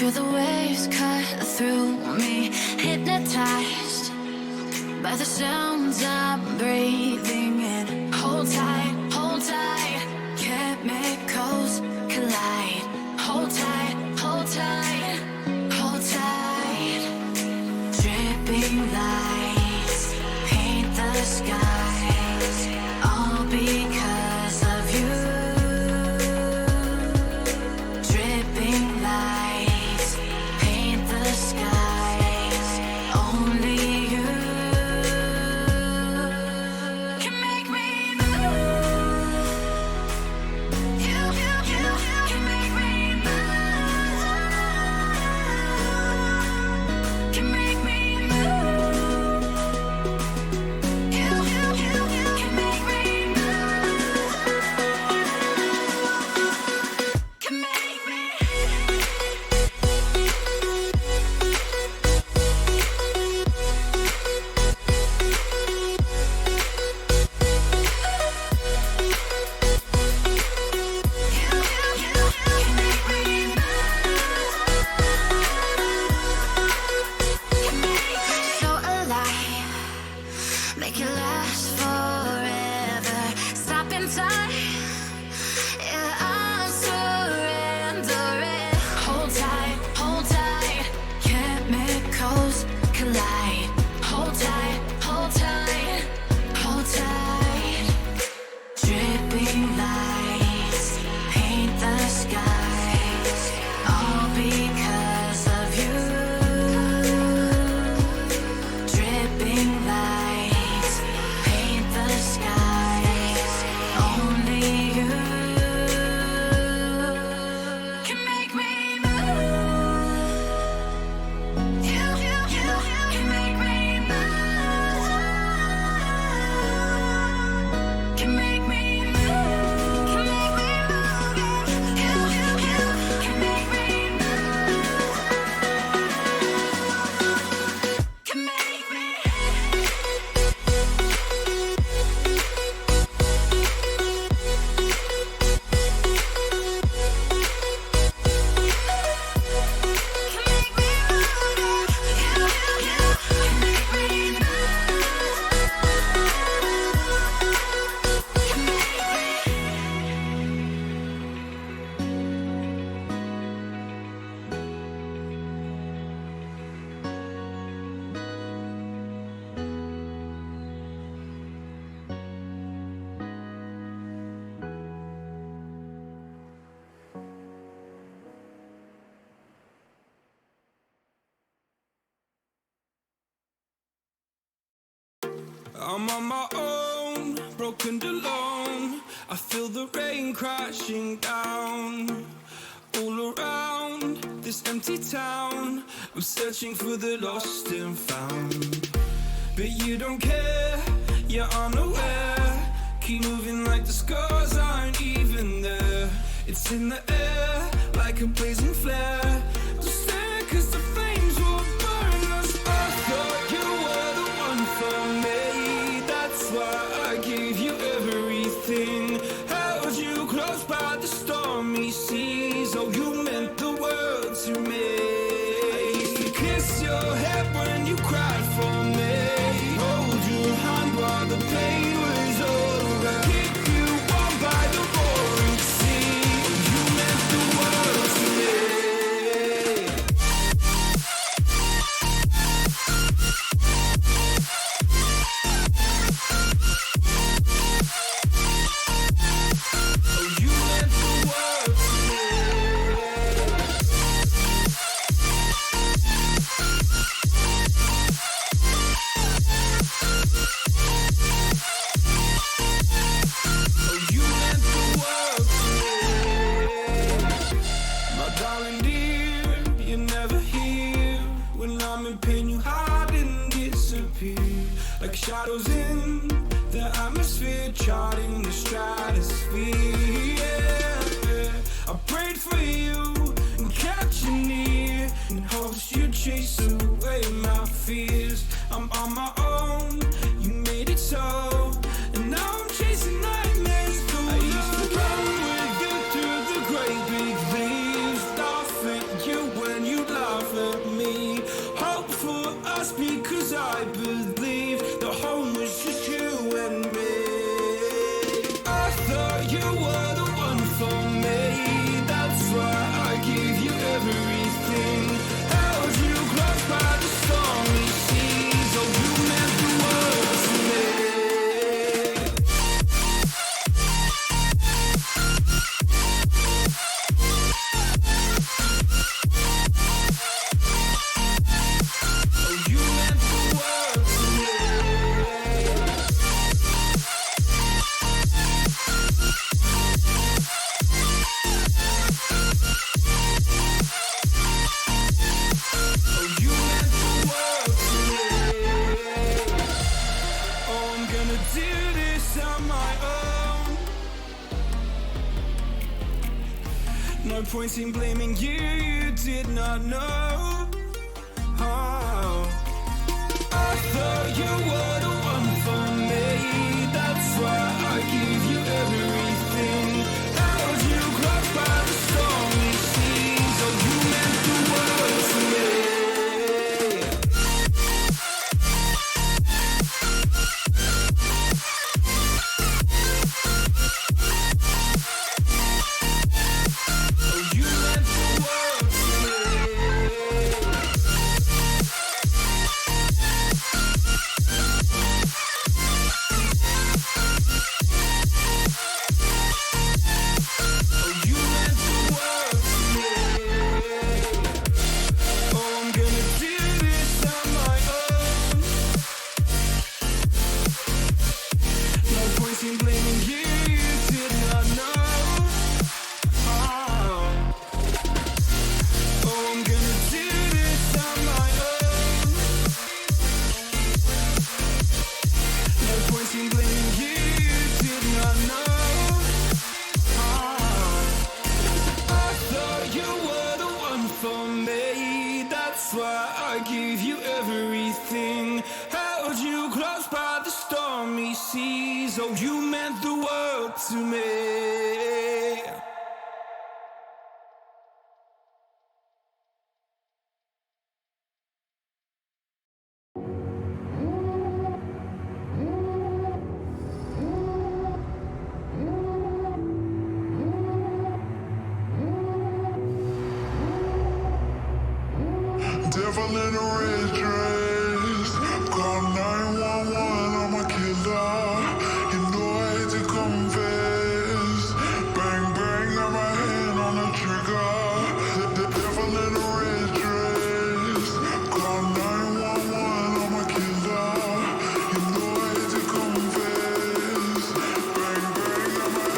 Hear the waves cut through me, hypnotized by the sounds I'm breathing in. Hold tight, chemicals collide. Hold tight, hold tight, hold tight. Dripping lights paint the skies, all because of you. Dripping lights paint the skies, only you can make me move. You can make me move. Can make me move. You can make me move. Can make me. So alive, make it last forever. Stop in time, yeah, I'm surrendering. Hold tight, chemicals collide. Hold tight, hold tight, hold tight. Dripping lights paint the skies, all because of you. Dripping lights paint the skies, only you can make me move. You can make me move. Can make me move. Can make me move. You can make me move. Can make me. I'm on my own, broken alone. I feel the rain crashing down all around this empty town. I'm searching for the lost and found, but you don't care, you're unaware. Keep moving like the scars aren't even there. It's in the air like a blazing flare. Don't stare 'cause the flames will burn us. I thought you were the one for me. That's why I gave you everything. Held you close by the stormy seas. Oh, you meant the world to me. I used to kiss your head when you cried for me. Hold your hand while the pain was over. Keep you warm by the roaring sea. You meant the world to me. Oh, you meant the world to me. Oh, you meant the world to me. My darling dear, you're never here. When I'm in pain, you hide and disappear. Like shadows in the atmosphere, charting the stratosphere. Yeah. I prayed for you and kept you near, in hopes you'd chase away my fears. I'm on my own, you made it so, and now I'm chasing nightmares too. I used to run with you through the great big leaves, laugh at you when you point in blaming you, you did not know. Oh. I thought you were the one for me, that's why I give you everything. Held you close by the stormy seas, oh you meant the world to me. Oh, you meant the world to me. Devil in a red dress, call 911, I'm a killer. You know I hate to confess. Bang bang, got my hand on the trigger. The devil in a red dress, call 911, I'm a killer. You know I hate to confess. Bang bang, got my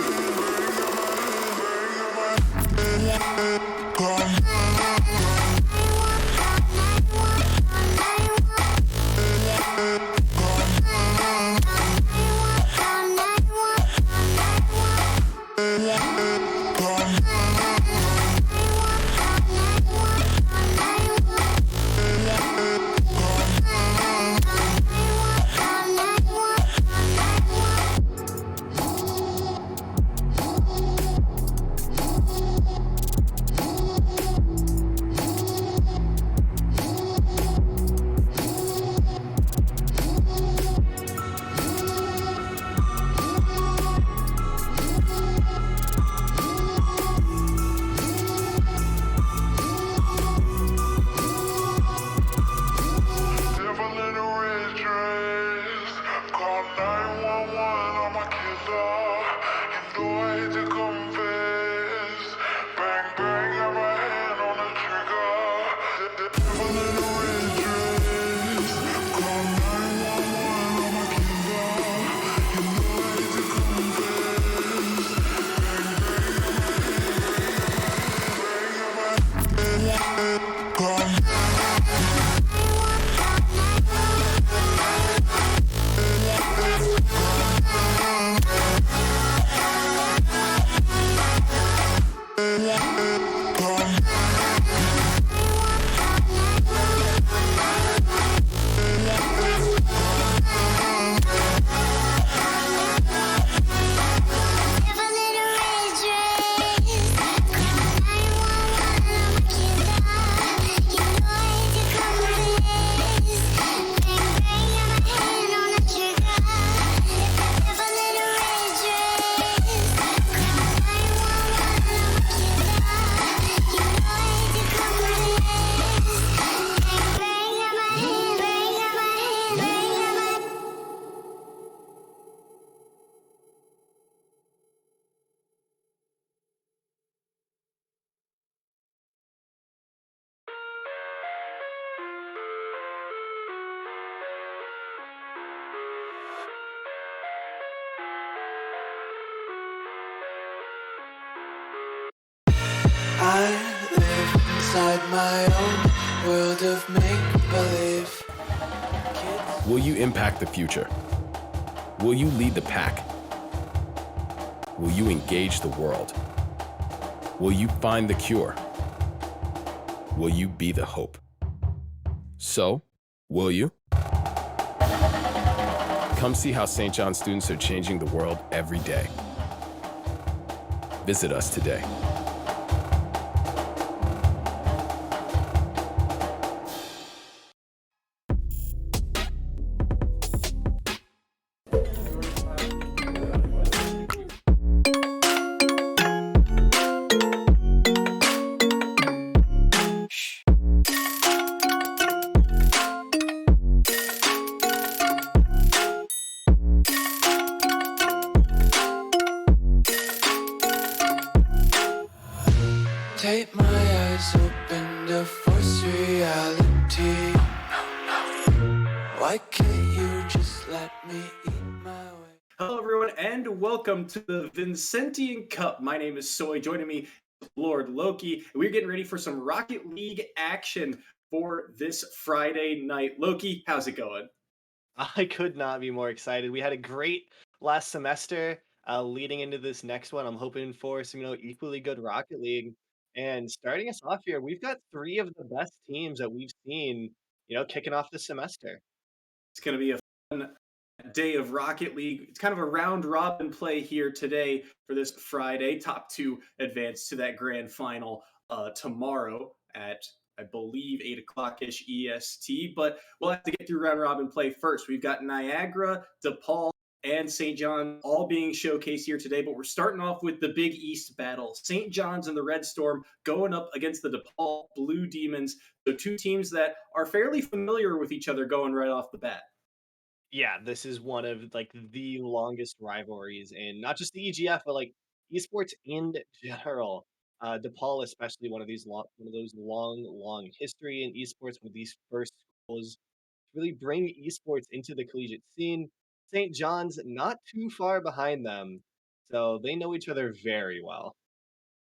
hand, call. I live inside my own world of make-believe. Will you impact the future? Will you lead the pack? Will you engage the world? Will you find the cure? Will you be the hope? So, will you? Come see how St. John students are changing the world every day. Visit us today. Take my eyes open to force reality. Why can't you just let me eat my way? Hello, everyone, and welcome to the Vincentian Cup. My name is Soy. Joining me, Lord Loki. And we're getting ready for some Rocket League action for this Friday night. Loki, how's it going? I could not be more excited. We had a great last semester leading into this next one. I'm hoping for some, equally good Rocket League. And starting us off here, we've got three of the best teams that we've seen, kicking off the semester. It's going to be a fun day of Rocket League. It's kind of a round robin play here today for this Friday. Top two advance to that grand final tomorrow at, I believe, 8 o'clock-ish EST. But we'll have to get through round robin play first. We've got Niagara, DePaul, and St. John all being showcased here today, but we're starting off with the Big East battle. St. John's and the Red Storm going up against the DePaul Blue Demons. So two teams that are fairly familiar with each other going right off the bat. Yeah, this is one of the longest rivalries in not just the EGF, but esports in general. DePaul, especially one of those long history in esports with these first schools really bring esports into the collegiate scene. St. John's not too far behind them, so they know each other very well.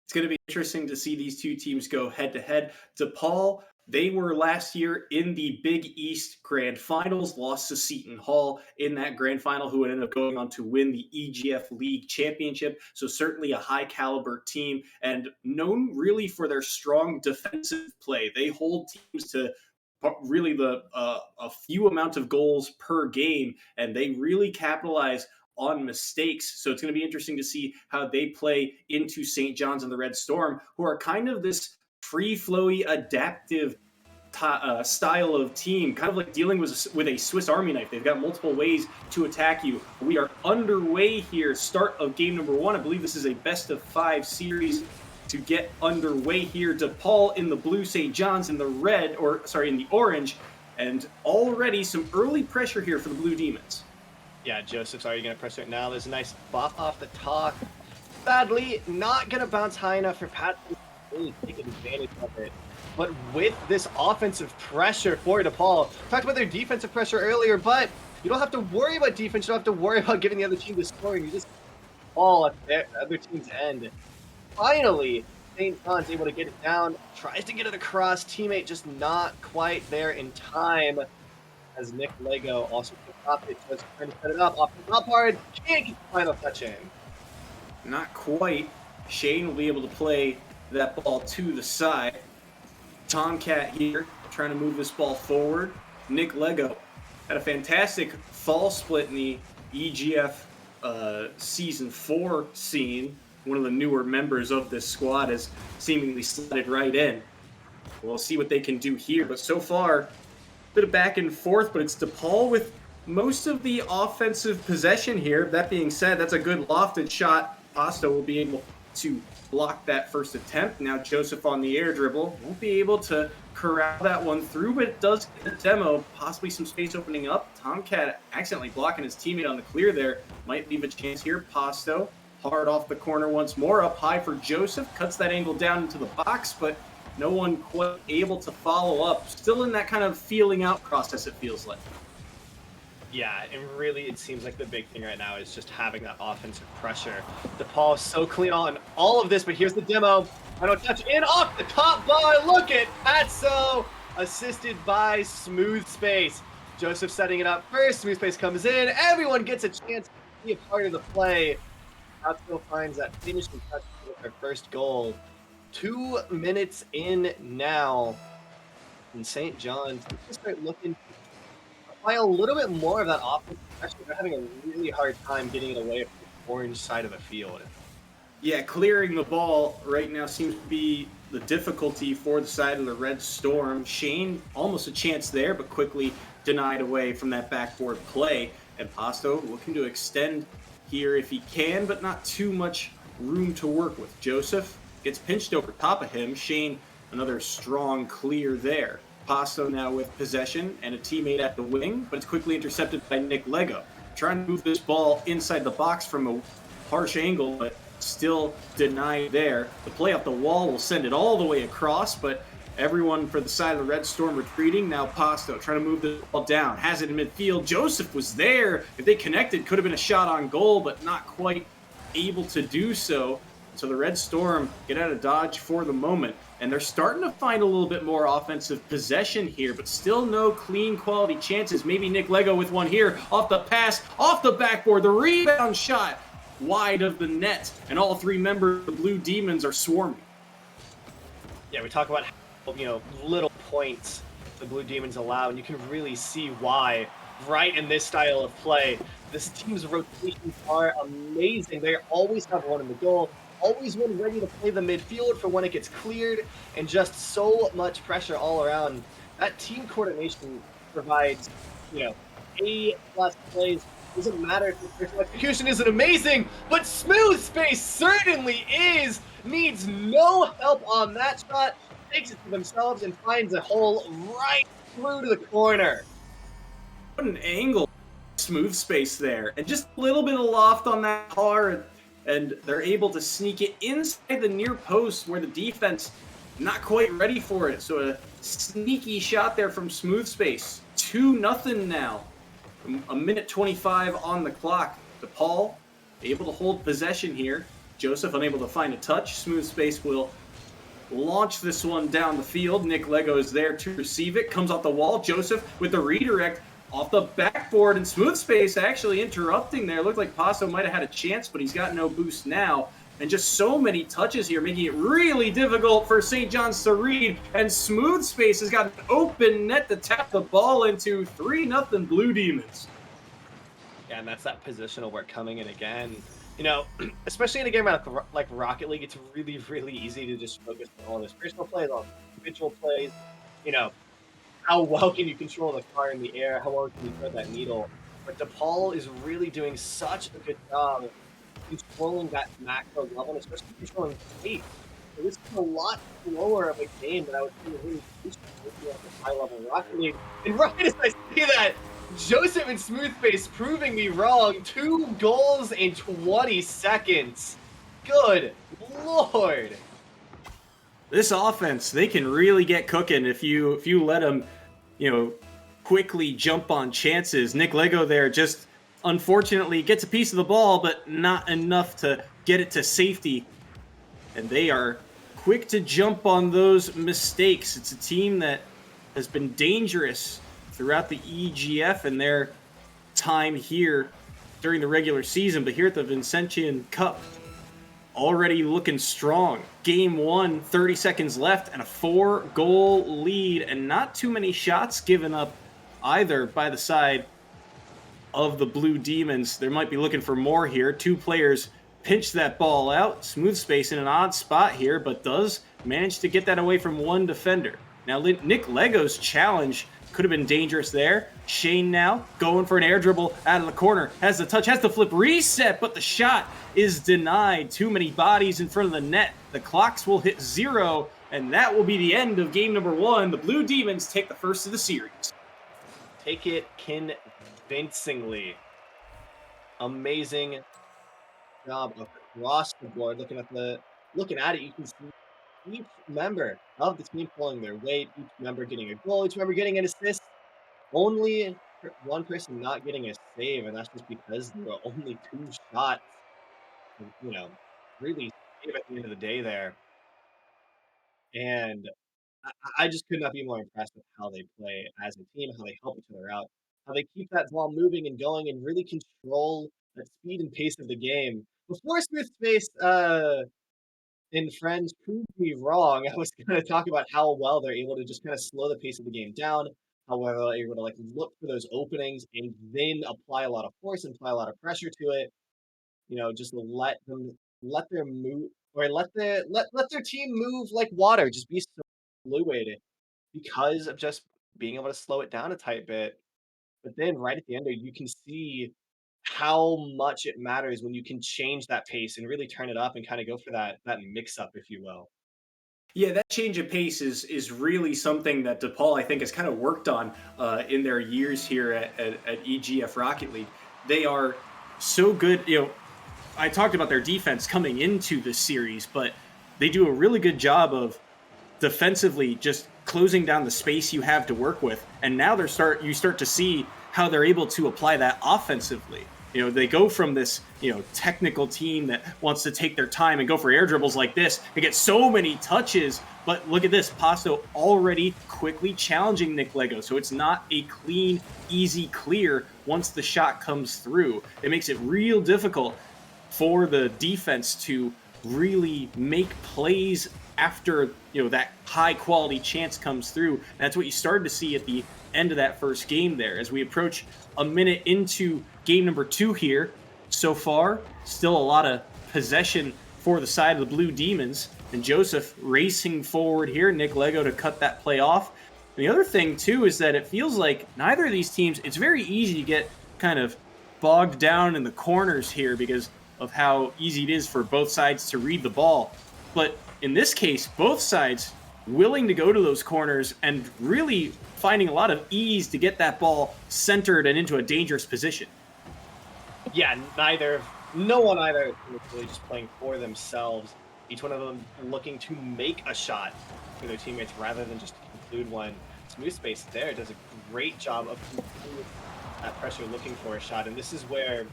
It's going to be interesting to see these two teams go head to head. DePaul, they were last year in the Big East Grand Finals, lost to Seton Hall in that Grand Final, who ended up going on to win the EGF League Championship. So certainly a high caliber team and known really for their strong defensive play. They hold teams to really a few amount of goals per game, and they really capitalize on mistakes. So it's going to be interesting to see how they play into St. John's and the Red Storm, who are kind of this free-flowy, adaptive style of team, kind of like dealing with a Swiss Army knife. They've got multiple ways to attack you. We are underway here. Start of game number one. I believe this is a best-of-5 series to get underway here. DePaul in the blue, St. John's in the red, in the orange, and already some early pressure here for the Blue Demons. Yeah, Joseph's already going to press it now. There's a nice buff off the top. Sadly, not going to bounce high enough for Pat to really take advantage of it. But with this offensive pressure for DePaul, talked about their defensive pressure earlier, but you don't have to worry about defense. You don't have to worry about giving the other team the scoring. You just fall at the other team's end. Finally, St. John's able to get it down, tries to get it across, teammate just not quite there in time, as Nick Lego also picked it, just trying to set it up off the top hard, can't get the final touch in. Not quite. Shane will be able to play that ball to the side. Tomcat here, trying to move this ball forward. Nick Lego had a fantastic fall split in the EGF Season 4 scene. One of the newer members of this squad has seemingly slid right in. We'll see what they can do here, but so far, a bit of back and forth, but it's DePaul with most of the offensive possession here. That being said, that's a good lofted shot. Pasta will be able to block that first attempt. Now Joseph on the air dribble won't be able to corral that one through, but it does get the demo, possibly some space opening up. Tomcat accidentally blocking his teammate on the clear there. Might leave a chance here. Pasto hard off the corner once more, up high for Joseph, cuts that angle down into the box, but no one quite able to follow up. Still in that kind of feeling out process, it feels like. Yeah, and really it seems like the big thing right now is just having that offensive pressure. DePaul is so clean on all of this, but here's the demo. I don't touch in off the top bar. Look at Patso, assisted by Smooth Space. Joseph setting it up first. Smooth Space comes in. Everyone gets a chance to be a part of the play. Patso finds that finishing touch with their first goal. 2 minutes in now, and St. John's needs to start looking to apply a little bit more of that offensive pressure. They're having a really hard time getting it away from the orange side of the field. Yeah, clearing the ball right now seems to be the difficulty for the side of the Red Storm. Shane, almost a chance there, but quickly denied away from that backboard play. And Pasto looking to extend here if he can, but not too much room to work with. Joseph gets pinched over top of him. Shane, another strong clear there. Pasto now with possession and a teammate at the wing, but it's quickly intercepted by Nick Lego. Trying to move this ball inside the box from a harsh angle, but still denied there. The play off the wall will send it all the way across, but everyone for the side of the Red Storm retreating. Now Pasto trying to move the ball down. Has it in midfield. Joseph was there. If they connected, could have been a shot on goal, but not quite able to do so. So the Red Storm get out of dodge for the moment. And they're starting to find a little bit more offensive possession here, but still no clean quality chances. Maybe Nick Lego with one here. Off the pass, off the backboard, the rebound shot wide of the net, and all three members of the Blue Demons are swarming. Yeah, we talk about how, little points the Blue Demons allow, and you can really see why right in this style of play. This team's rotations are amazing. They always have one in the goal, always one ready to play the midfield for when it gets cleared, and just so much pressure all around. That team coordination provides, A-plus plays. Doesn't matter if the personal execution isn't amazing, but smooth space certainly is. Needs no help on that shot. Takes it to themselves and finds a hole right through to the corner. What an angle. Smooth space there. And just a little bit of loft on that car, and they're able to sneak it inside the near post where the defense not quite ready for it. So a sneaky shot there from smooth space. 2-0 now. A minute 25 on the clock. DePaul able to hold possession here. Joseph unable to find a touch. Smooth space will launch this one down the field. Nick Lego is there to receive it. Comes off the wall. Joseph with the redirect off the backboard, and smooth space actually interrupting there. Looked like Paso might have had a chance, but he's got no boost now. And just so many touches here, making it really difficult for St. John's to read. And smooth space has got an open net to tap the ball into. 3-0 Blue Demons. Yeah, and that's that positional work coming in again. Especially in a game like Rocket League, it's really, really easy to just focus on all those personal plays, on individual plays. How well can you control the car in the air? How well can you throw that needle? But DePaul is really doing such a good job controlling that macro level, and especially controlling pace. So this is a lot slower of a game than I would say really used to at the high level Rocket League. And right as I say that, Joseph and Smoothface proving me wrong. 2 goals in 20 seconds. Good Lord. This offense, they can really get cooking if you let them, quickly jump on chances. Nick Lego there just unfortunately gets a piece of the ball, but not enough to get it to safety. And they are quick to jump on those mistakes. It's a team that has been dangerous throughout the EGF and their time here during the regular season, but here at the Vincentian Cup, already looking strong. Game 1, 30 seconds left, and a 4-goal lead, and not too many shots given up either by the side of the Blue Demons. They might be looking for more here. 2 players pinch that ball out. Smooth space in an odd spot here, but does manage to get that away from one defender. Now, Nick Lego's challenge could have been dangerous there. Shane now going for an air dribble out of the corner. Has the touch, has the flip reset, but the shot is denied. Too many bodies in front of the net. The clocks will hit 0, and that will be the end of game number 1. The Blue Demons take the first of the series. Take it convincingly. Amazing job across the board. Looking at it, you can see each member of the team pulling their weight, each member getting a goal, each member getting an assist. Only one person not getting a save, and that's just because there were only 2 shots. Really save at the end of the day there. And I just could not be more impressed with how they play as a team, how they help each other out, how they keep that ball moving and going and really control the speed and pace of the game. Before Smith Space And friends, prove me wrong. I was going to talk about how well they're able to just kind of slow the pace of the game down, how well they're able to like look for those openings and then apply a lot of force and apply a lot of pressure to it. Just let their move or let their team move like water, just be so fluid because of just being able to slow it down a tight bit. But then right at the end there, you can see how much it matters when you can change that pace and really turn it up and kind of go for that mix up, if you will. Yeah, that change of pace is really something that DePaul I think has kind of worked on in their years here at EGF Rocket League. They are so good. I talked about their defense coming into the series, but they do a really good job of defensively just closing down the space you have to work with. And now you start to see how they're able to apply that offensively. They go from this, technical team that wants to take their time and go for air dribbles like this and get so many touches. But look at this, Pasto already quickly challenging Nick Lego. So it's not a clean, easy clear once the shot comes through. It makes it real difficult for the defense to really make plays after that high quality chance comes through. And that's what you started to see at the end of that first game there. As we approach a minute into game number 2 here, so far still a lot of possession for the side of the Blue Demons, and Joseph racing forward here, Nick Lego to cut that play off. And the other thing too is that it feels like neither of these teams, it's very easy to get kind of bogged down in the corners here because of how easy it is for both sides to read the ball. But in this case, both sides willing to go to those corners and really finding a lot of ease to get that ball centered and into a dangerous position. Yeah, no one either is really just playing for themselves. Each one of them looking to make a shot for their teammates rather than just to conclude one. Smooth Space there does a great job of concluding that pressure, looking for a shot. And this is where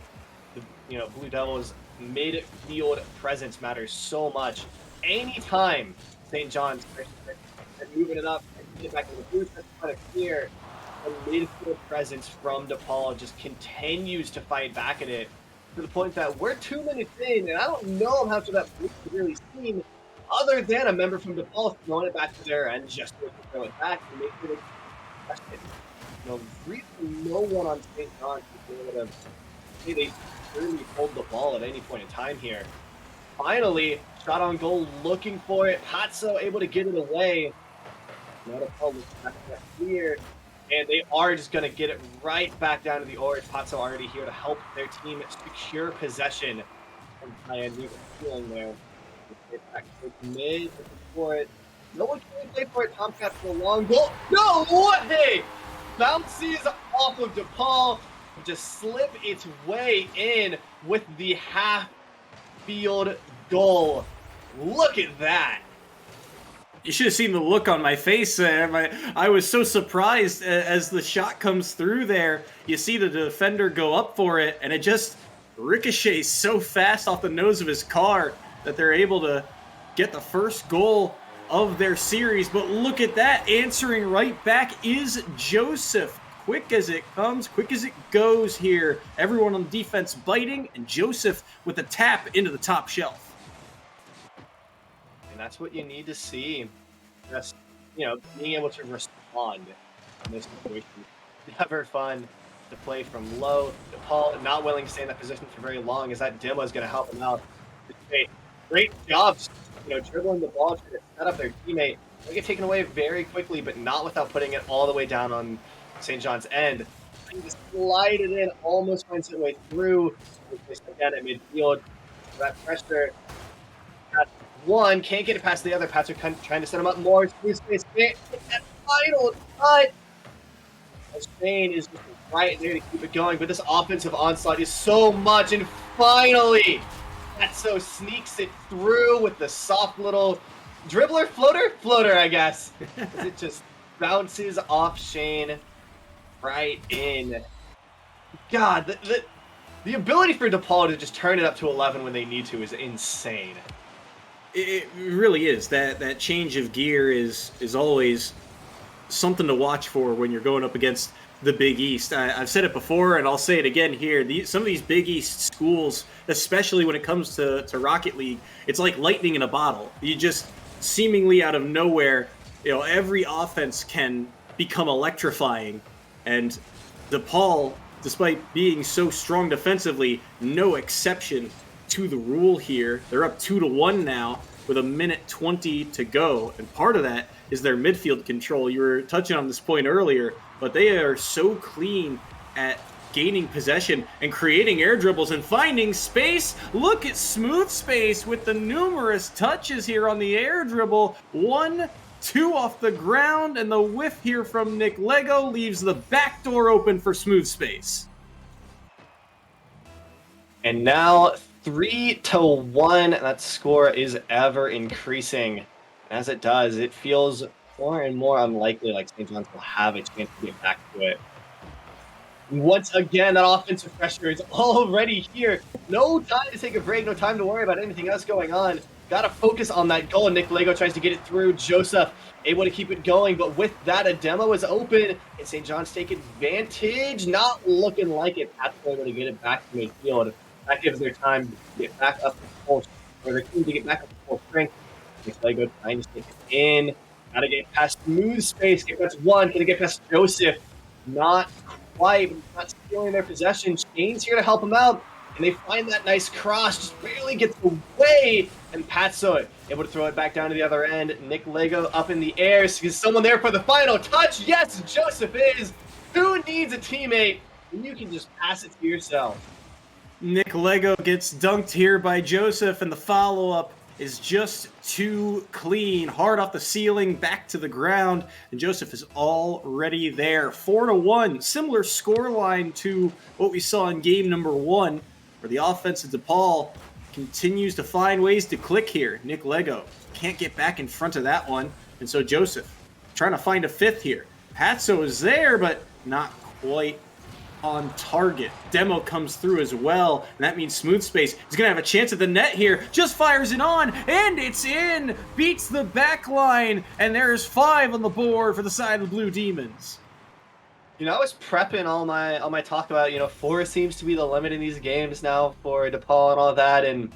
the Blue Devils' midfield presence matters so much. Anytime St. John's moving it up and get back to the boost, that's kind of clear. The midfield presence from DePaul just continues to fight back at it to the point that we're 2 minutes in, and I don't know how much of that boost is really seen other than a member from DePaul throwing it back to their end just to throw it back and make it a question. Really no one on St. John's is able to say they really hold the ball at any point in time here. Finally, shot on goal, looking for it. Patso able to get it away. Now DePaul looks back to that clear. And they are just going to get it right back down to the orange. Patso already here to help their team secure possession. And Ryan, we were feeling there. Back to mid, for it. No one can really play for it. Tomcat for a long goal. No way! Bounces off of DePaul. Just slip its way in with the half field goal. Look at that. You should have seen the look on my face. I was so surprised as the shot comes through there. You see the defender go up for it, and it just ricochets so fast off the nose of his car that they're able to get the first goal of their series. But look at that. Answering right back is Joseph. Quick as it comes, quick as it goes here. Everyone on defense biting, and Joseph with a tap into the top shelf. And that's what you need to see. Just, being able to respond in this situation. Never fun to play from low. DePaul not willing to stay in that position for very long, as that demo is going to help him out. Great job, dribbling the ball, trying to set up their teammate. They get taken away very quickly, but not without putting it all the way down on St. John's end. Trying to slide it in, almost finds its way through. Again at midfield. That pressure. One can't get it past the other. Pats are trying to set him up more. Space. That final cut. Shane is just right there to keep it going, but this offensive onslaught is so much, and finally, Patso sneaks it through with the soft little dribbler, floater, I guess. It just bounces off Shane right in. God, the ability for DePaul to just turn it up to 11 when they need to is insane. It really is. That change of gear is always something to watch for when you're going up against the Big East. I've said it before, and I'll say it again here. Some of these Big East schools, especially when it comes to Rocket League, it's like lightning in a bottle. You just seemingly out of nowhere, every offense can become electrifying. And DePaul, despite being so strong defensively, no exception to the rule here. They're up 2-1 now with 1:20 to go. And part of that is their midfield control. You were touching on this point earlier, but they are so clean at gaining possession and creating air dribbles and finding space. Look at Smooth Space with the numerous touches here on the air dribble. 1-2 off the ground, and the whiff here from Nick Lego leaves the back door open for Smooth Space. And now 3-1. That score is ever increasing. As it does, it feels more and more unlikely like St. John's will have a chance to get back to it. Once again, that offensive pressure is already here. No time to take a break, no time to worry about anything else going on. Got to focus on that goal. Nick Lego tries to get it through. Joseph able to keep it going, but with that, a demo is open, and St. John's take advantage. Not looking like it. That's able to get it back to midfield. That gives their time to get back up to full, or their team to get back up to full strength. Nick Lego trying to stick it in. Got to get past Smooth Space. Get past one. Going to get past Joseph. Not quite, but not stealing their possession. Shane's here to help him out, and they find that nice cross. Just barely gets away, and Patso able to throw it back down to the other end. Nick Lego up in the air. Is someone there for the final touch? Yes, Joseph is. Who needs a teammate? And you can just pass it to yourself. Nick Lego gets dunked here by Joseph, and the follow-up is just too clean. Hard off the ceiling, back to the ground, and Joseph is already there. 4-1, similar scoreline to what we saw in game number 1, where the offense of DePaul continues to find ways to click here. Nick Lego can't get back in front of that one, and so Joseph trying to find a fifth here. Patso is there, but not quite on target. Demo comes through as well, and that means Smooth Space is going to have a chance at the net here. Just fires it on, and it's in! Beats the back line, and there's 5 on the board for the side of the Blue Demons. I was prepping all my talk about, 4 seems to be the limit in these games now for DePaul and all that, and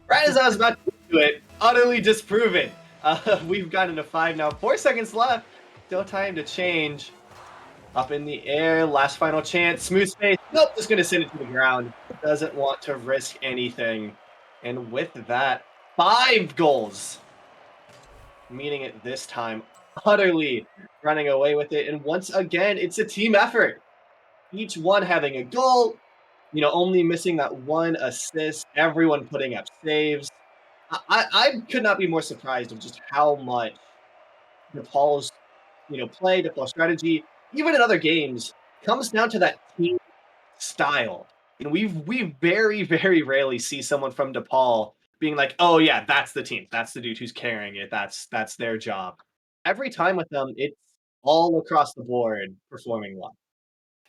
right as I was about to do it, utterly disproven. We've gotten to 5 now. 4 seconds left. Still time to change. Up in the air, last final chance. Smooth Space. Nope, just going to send it to the ground. Doesn't want to risk anything. And with that, 5 goals. Meaning it this time. Utterly running away with it. And once again, it's a team effort. Each one having a goal. Only missing that 1 assist. Everyone putting up saves. I could not be more surprised of just how much DePaul's, play, DePaul strategy, even in other games, comes down to that team style. We very, very rarely see someone from DePaul being like, oh yeah, that's the team. That's the dude who's carrying it. That's their job. Every time with them, it's all across the board performing well.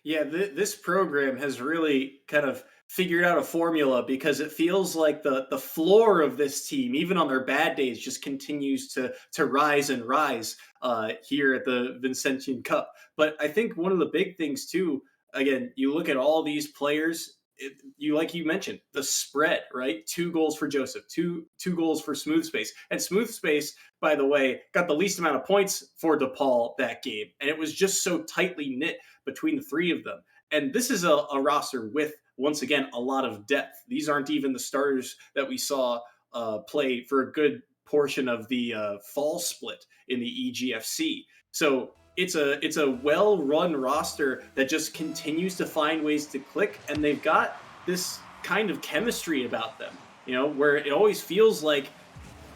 Yeah, this program has really kind of figured out a formula, because it feels like the floor of this team, even on their bad days, just continues to rise and rise here at the Vincentian Cup. But I think one of the big things too, again, you look at all these players, like you mentioned, the spread, right? 2 goals for Joseph, two goals for Smooth Space. And Smooth Space, by the way, got the least amount of points for DePaul that game. And it was just so tightly knit between the 3 of them. And this is a roster with, once again, a lot of depth. These aren't even the starters that we saw play for a good portion of the fall split in the EGFC. So it's a well-run roster that just continues to find ways to click, and they've got this kind of chemistry about them, where it always feels like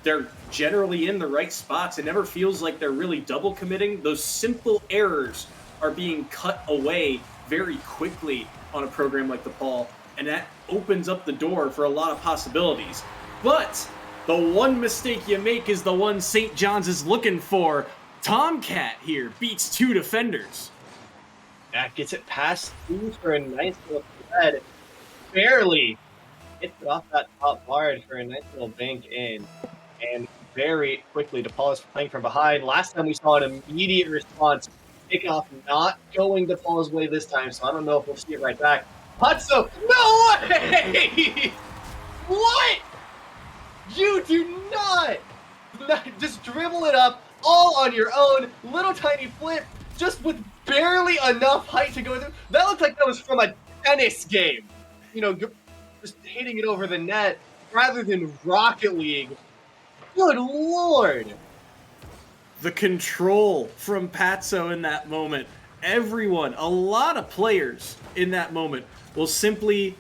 they're generally in the right spots. It never feels like they're really double committing. Those simple errors are being cut away very quickly on a program like DePaul, and that opens up the door for a lot of possibilities. But the one mistake you make is the one St. John's is looking for. Tomcat here beats 2 defenders. That gets it past 2 for a nice little thread. Barely gets it off that top bar for a nice little bank in. And very quickly. DePaul is playing from behind. Last time we saw an immediate response. Kickoff not going DePaul's way this time, so I don't know if we'll see it right back. Hudso, no way! What? You do not just dribble it up all on your own, little tiny flip, just with barely enough height to go through. That looked like that was from a tennis game. You know, just hitting it over the net rather than Rocket League. Good Lord. The control from Patso in that moment. Everyone, a lot of players in that moment will simply,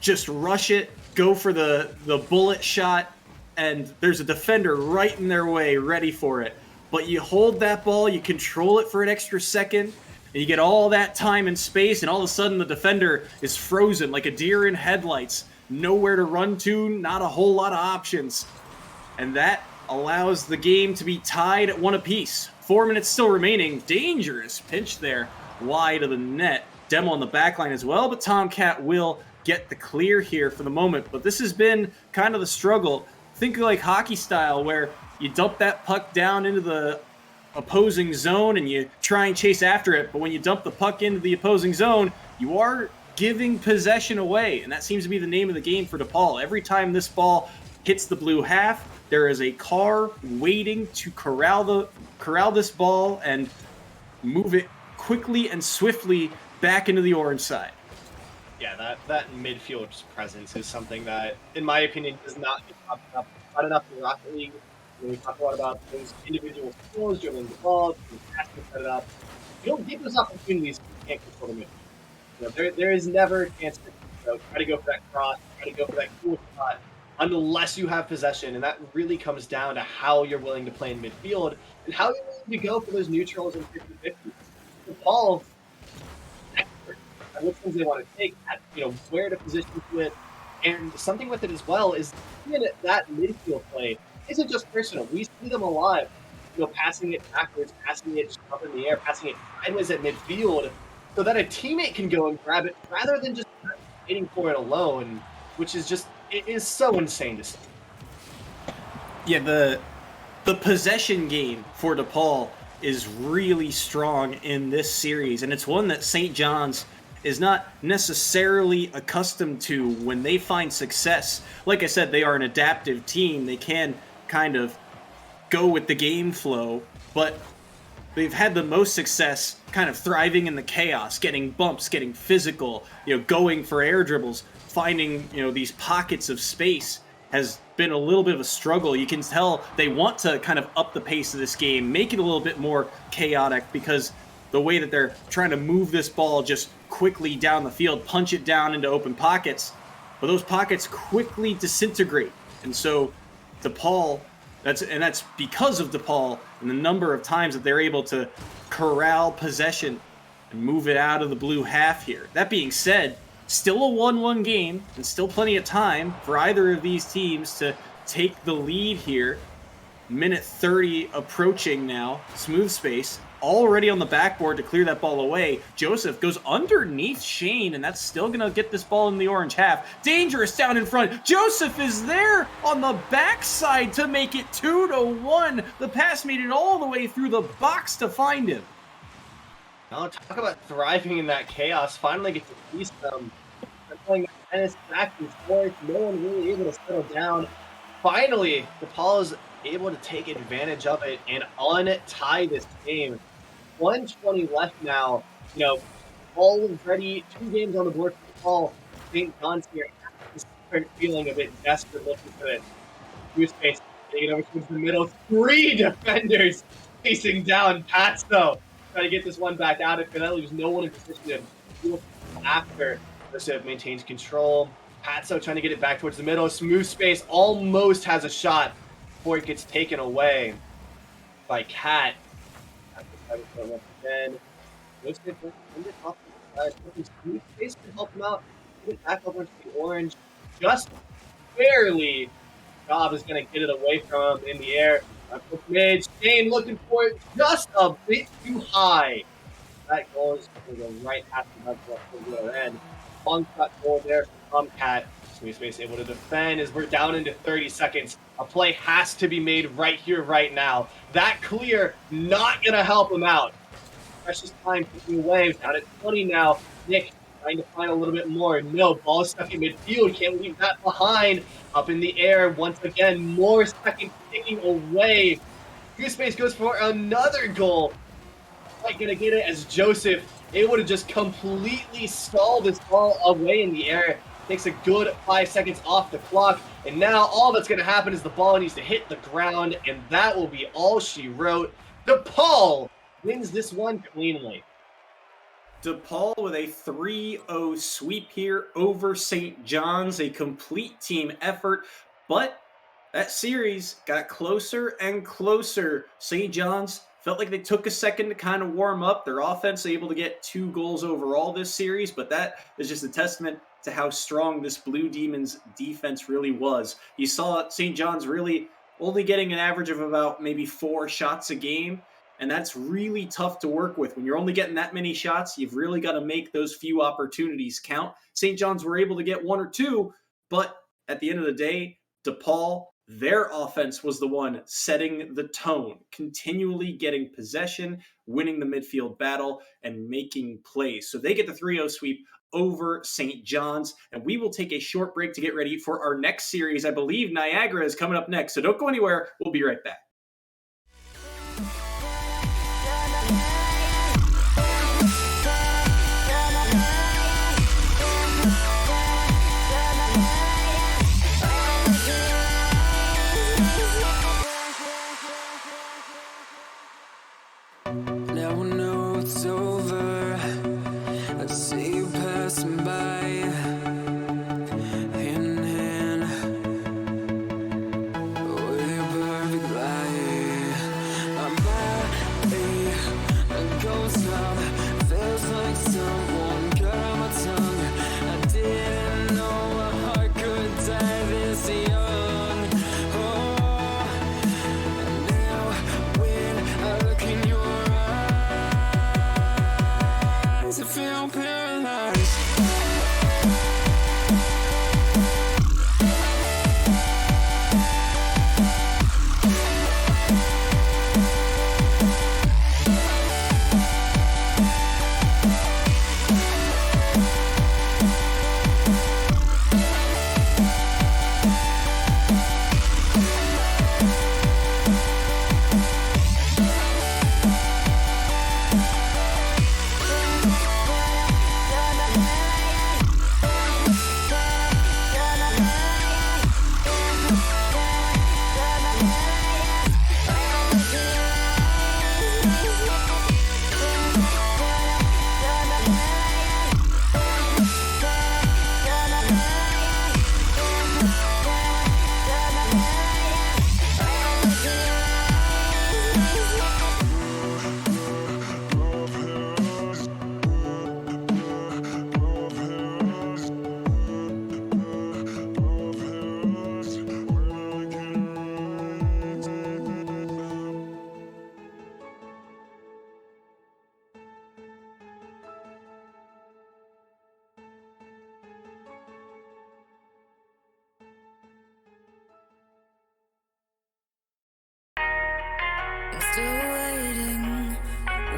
just rush it, go for the bullet shot, and there's a defender right in their way, ready for it. But you hold that ball, you control it for an extra second, and you get all that time and space, and all of a sudden the defender is frozen like a deer in headlights. Nowhere to run to, not a whole lot of options. And that allows the game to be tied at 1 apiece. 4 minutes still remaining. Dangerous pinch there, wide of the net. Demo on the back line as well, but Tomcat will get the clear here for the moment. But this has been kind of the struggle. Think like hockey style, where you dump that puck down into the opposing zone and you try and chase after it, but when you dump the puck into the opposing zone, you are giving possession away, and that seems to be the name of the game for DePaul. Every time this ball hits the blue half, there is a car waiting to corral this ball and move it quickly and swiftly back into the orange side. Yeah, that midfield presence is something that, in my opinion, does not get talked about. Not enough in Rocket League. We talk a lot about those individual skills, dribbling the ball, passing, set it up. You don't get those opportunities if you can't control the midfield. There is never a chance to try to go for that cross, try to go for that cool shot, unless you have possession. And that really comes down to how you're willing to play in midfield and how you're willing to go for those neutrals and 50-50. DePaul, expert at which ones they want to take, at, where to position to it. And something with it as well is even that midfield play isn't just personal. We see them alive, passing it backwards, passing it up in the air, passing it sideways at midfield, so that a teammate can go and grab it rather than just waiting for it alone, which is just, it is so insane to see. Yeah, the possession game for DePaul is really strong in this series, and it's one that St. John's is not necessarily accustomed to when they find success. Like I said, they are an adaptive team. They can kind of go with the game flow, but they've had the most success kind of thriving in the chaos, getting bumps, getting physical, going for air dribbles, finding, these pockets of space has been a little bit of a struggle. You can tell they want to kind of up the pace of this game, make it a little bit more chaotic, because the way that they're trying to move this ball just quickly down the field, punch it down into open pockets, but those pockets quickly disintegrate. And so DePaul, that's because of DePaul and the number of times that they're able to corral possession and move it out of the blue half here. That being said, still a 1-1 game and still plenty of time for either of these teams to take the lead here. Minute 30 approaching now. Smooth space. Already on the backboard to clear that ball away. Joseph goes underneath Shane, and that's still going to get this ball in the orange half. Dangerous down in front. Joseph is there on the backside to make it 2-1. The pass made it all the way through the box to find him. Now talk about thriving in that chaos. Finally get to see some. They're playing tennis back and forth. No one really able to settle down. Finally, DePaul is able to take advantage of it and untie this game. 1:20 left now. Already 2 games on the board for DePaul. St. John's here has this feeling of it, desperate looking for it. New space, getting it over towards the middle. 3 defenders facing down Patso. Trying to get this one back out of it. There's no one in position to after. Joseph maintains control. Patso trying to get it back towards the middle. Smooth space, almost has a shot before it gets taken away by Cat. Then Joseph off the smooth space to help him out. Get it back over into the orange. Just barely. Job is going to get it away from him in the air. Mid, Shane looking for it just a bit too high. that goal is going to go right at the other end. Long shot goal there from Tomcat. Space able to defend as we're down into 30 seconds. A play has to be made right here, right now. That clear not going to help him out. Precious time ticking away. Down at 20 now. Nick trying to find a little bit more. No, ball is stuck in midfield. Can't leave that behind. Up in the air once again. More seconds ticking away. Space goes for another goal. Not gonna get it as Joseph able to just completely stall this ball away in the air. Takes a good 5 seconds off the clock, and now all that's gonna happen is the ball needs to hit the ground, and that will be all she wrote. DePaul wins this one cleanly. DePaul with a 3-0 sweep here over St. John's, a complete team effort, but that series got closer and closer. St. John's felt like they took a second to kind of warm up. Their offense able to get 2 goals overall this series, but that is just a testament to how strong this Blue Demons defense really was. You saw St. John's really only getting an average of about maybe 4 shots a game, and that's really tough to work with. When you're only getting that many shots, you've really got to make those few opportunities count. St. John's were able to get 1 or 2, but at the end of the day, DePaul, their offense was the one setting the tone, continually getting possession, winning the midfield battle, and making plays. So they get the 3-0 sweep over St. John's, and we will take a short break to get ready for our next series. I believe Niagara is coming up next, so don't go anywhere. We'll be right back. Now I know it's over. I see you passing by, hand in hand, with your perfect light. My body, a ghost town, feels like someone cut out my tongue. I didn't know my heart could die this young. Oh, now when I look in your eyes, I feel paralyzed. I'm still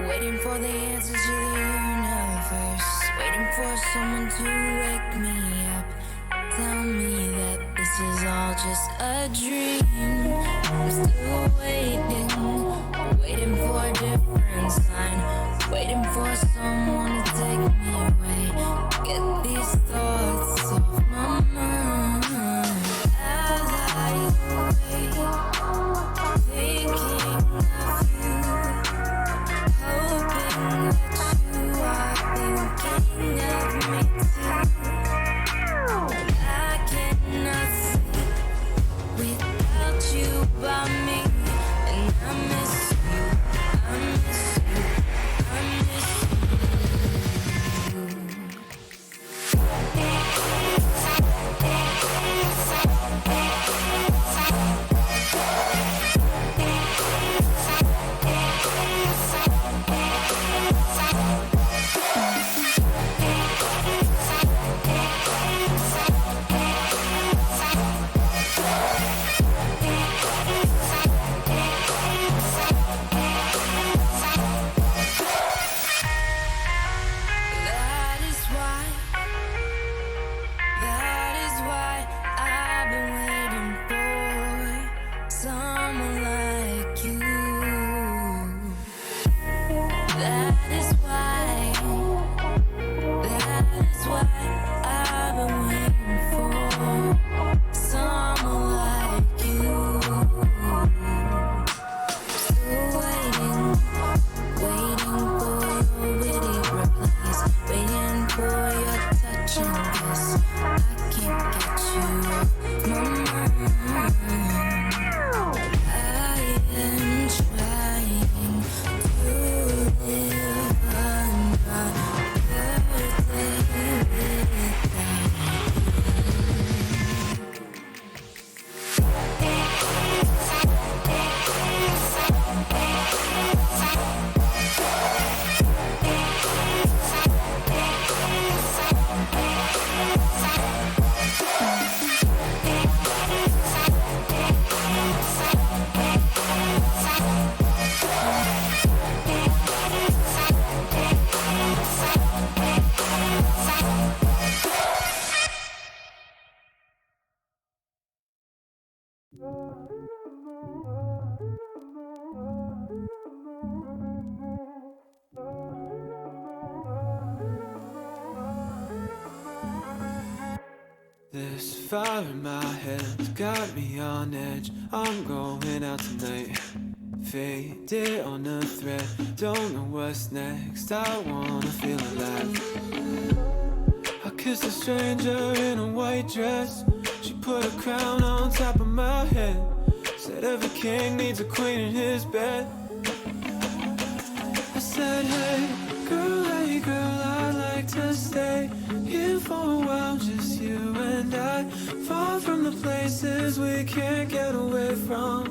waiting for the answers to the universe, waiting for someone to wake me up, tell me that this is all just a dream. I'm still waiting for a different sign, waiting for someone to take me away, get these thoughts off my mind. As I wait, thinking of you, hoping that you are thinking of me too. I cannot sleep without you by me, and I miss you, I miss you, I miss you. This fire in my head's got me on edge. I'm going out tonight. Faded on the thread, don't know what's next. I wanna feel alive. I kissed a stranger in a white dress. She put a crown on top of my head. Said every king needs a queen in his bed. I said, hey girl, I'd like to stay here for a while, just you and I. Far from the places we can't get away from.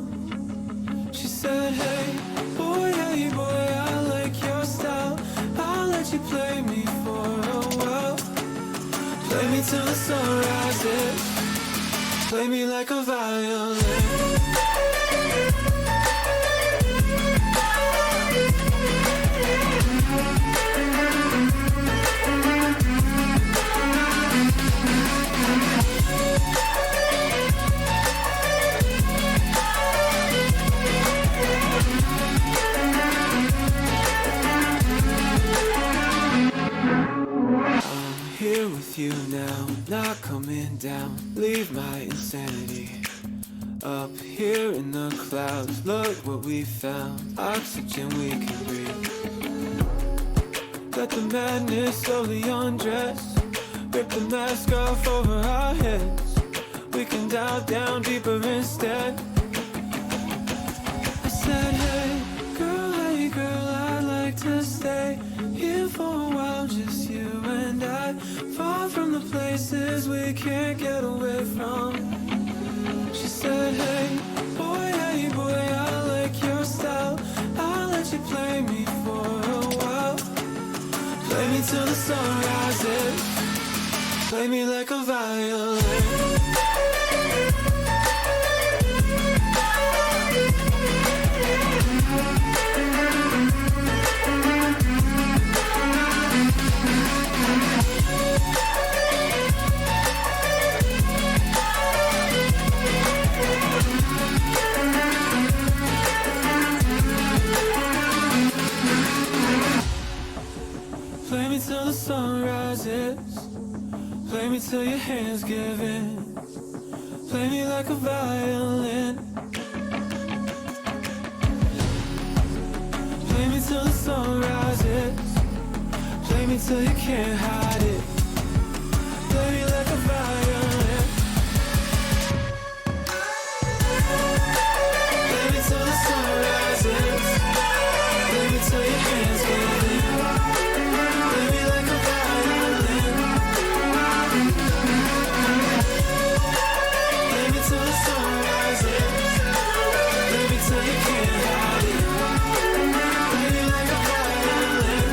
She said, hey boy, I like your style. I'll let you play me for a while. Play me till the sun rises. Play me like a violin. Here with you now, not coming down. Leave my insanity up here in the clouds. Look what we found, oxygen we can breathe. Let the madness slowly undress. Rip the mask off over our heads. We can dive down deeper instead. I said, hey girl, I'd like to stay here for a while, just you and I. Far from the places we can't get away from. She said, hey boy, I like your style. I'll let you play me for a while. Play me till the sun rises. Play me like a violin. Play me till the sun rises. Play me till your hands give in. Play me like a violin. Play me till the sun rises. Play me till you can't hide it. Play me like a violin. Play me till the sun rises. Play me till your hands give in. Play me like a violin. Play me till the sun rises. Play me till you can't hide it. Play me like a violin.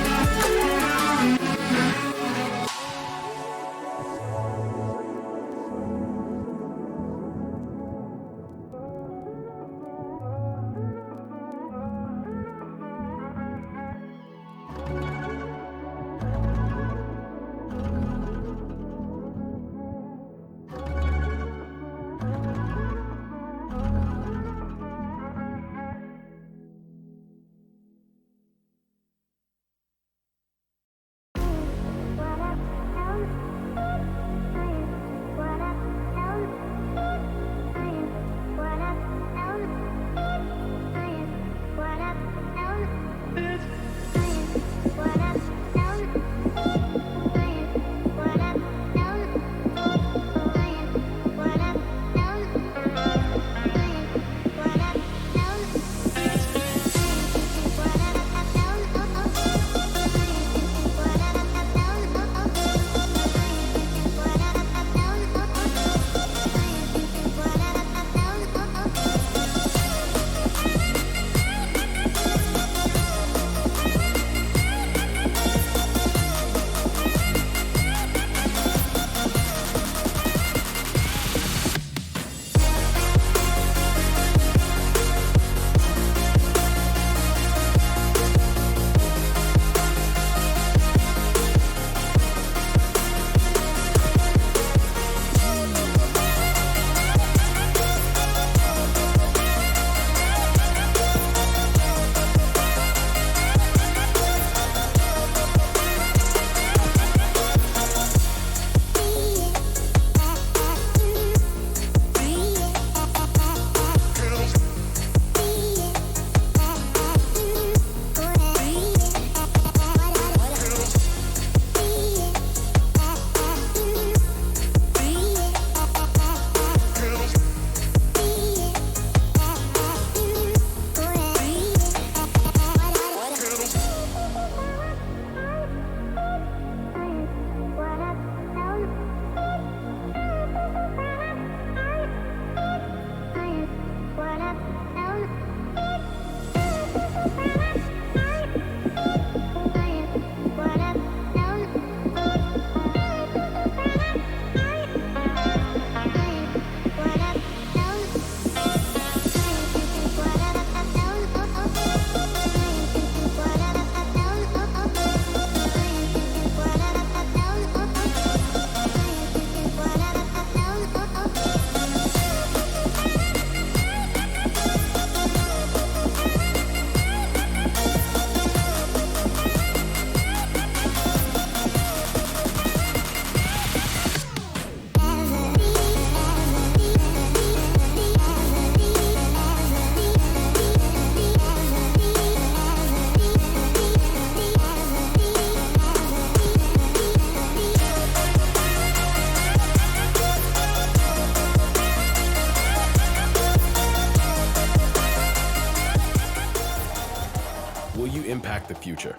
impact the future?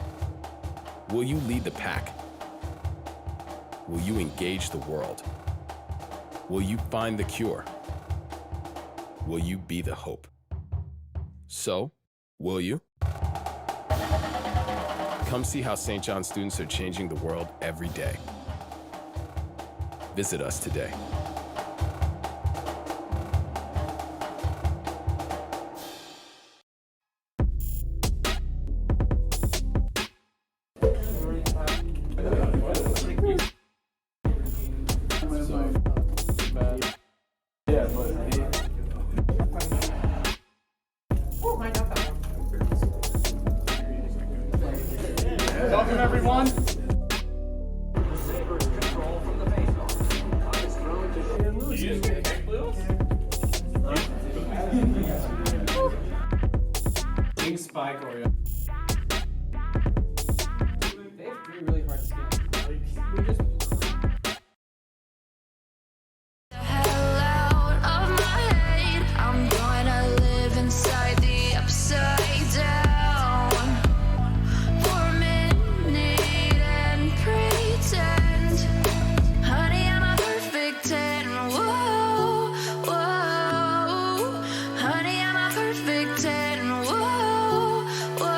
Will you lead the pack? Will you engage the world? Will you find the cure? Will you be the hope? So, will you? Come see how St. John students are changing the world every day. Visit us today. Welcome, everyone. Big spike Oreo. They have three really hard skills. The hell out of my head. I'm gonna live inside the upside down for a minute and pretend, honey, I'm a perfect 10. Whoa, whoa, honey, I'm a perfect 10. Whoa, whoa,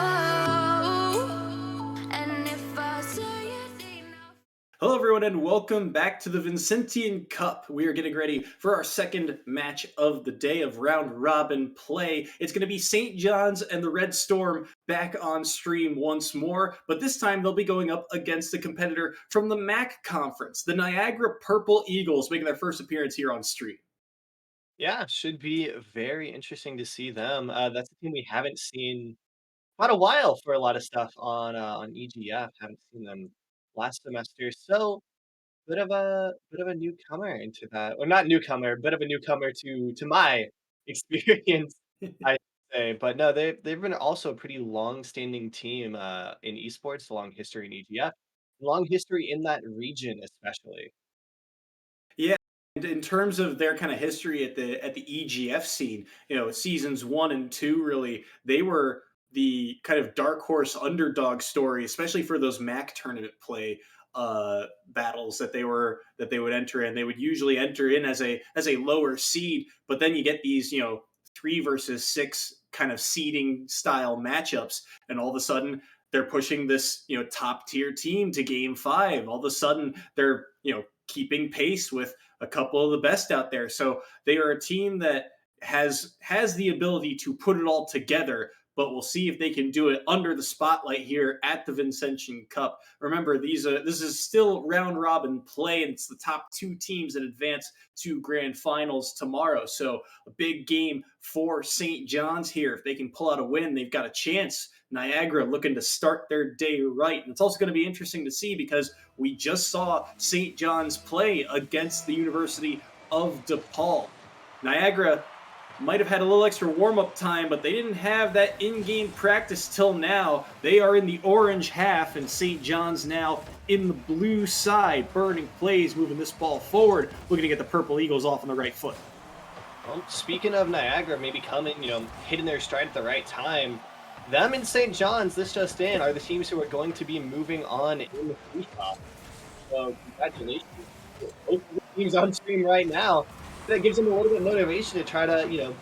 and if I say it enough. Hello, everyone, and welcome back to the Vincentian Cup. We are getting ready for our second match of the day of round robin play. It's going to be St. John's and the Red Storm back on stream once more, but this time they'll be going up against a competitor from the MAC conference, the Niagara Purple Eagles, making their first appearance here on stream. Yeah, should be very interesting to see them. That's a team we haven't seen quite a while for a lot of stuff on EGF. Haven't seen them last semester, so bit of a newcomer into that, or not newcomer, bit of a newcomer to my experience, I should say. But no, they've been also a pretty long-standing team in esports, a long history in EGF, long history in that region especially. Yeah, and in terms of their kind of history at the EGF scene, seasons 1 and 2 really they were the kind of dark horse underdog story, especially for those MAC tournament play battles that they would enter in. They would usually enter in as a lower seed, but then you get these 3 versus 6 kind of seeding style matchups, and all of a sudden they're pushing this top tier team to game 5. All of a sudden they're keeping pace with a couple of the best out there. So they are a team that has the ability to put it all together, but we'll see if they can do it under the spotlight here at the Vincentian Cup. Remember, this is still round robin play, and it's the top 2 teams that advance to grand finals tomorrow. So a big game for St. John's here. If they can pull out a win, they've got a chance. Niagara looking to start their day right. And it's also going to be interesting to see because we just saw St. John's play against the University of DePaul. Niagara might have had a little extra warm-up time, but they didn't have that in-game practice till now. They are in the orange half, and St. John's now in the blue side. Burning plays, moving this ball forward, looking to get the Purple Eagles off on the right foot. Well, speaking of Niagara, maybe coming, hitting their stride at the right time. Them and St. John's, this just in, are the teams who are going to be moving on in the pre-shop. So congratulations. Both of the teams on stream right now. That gives them a little bit of motivation to try to,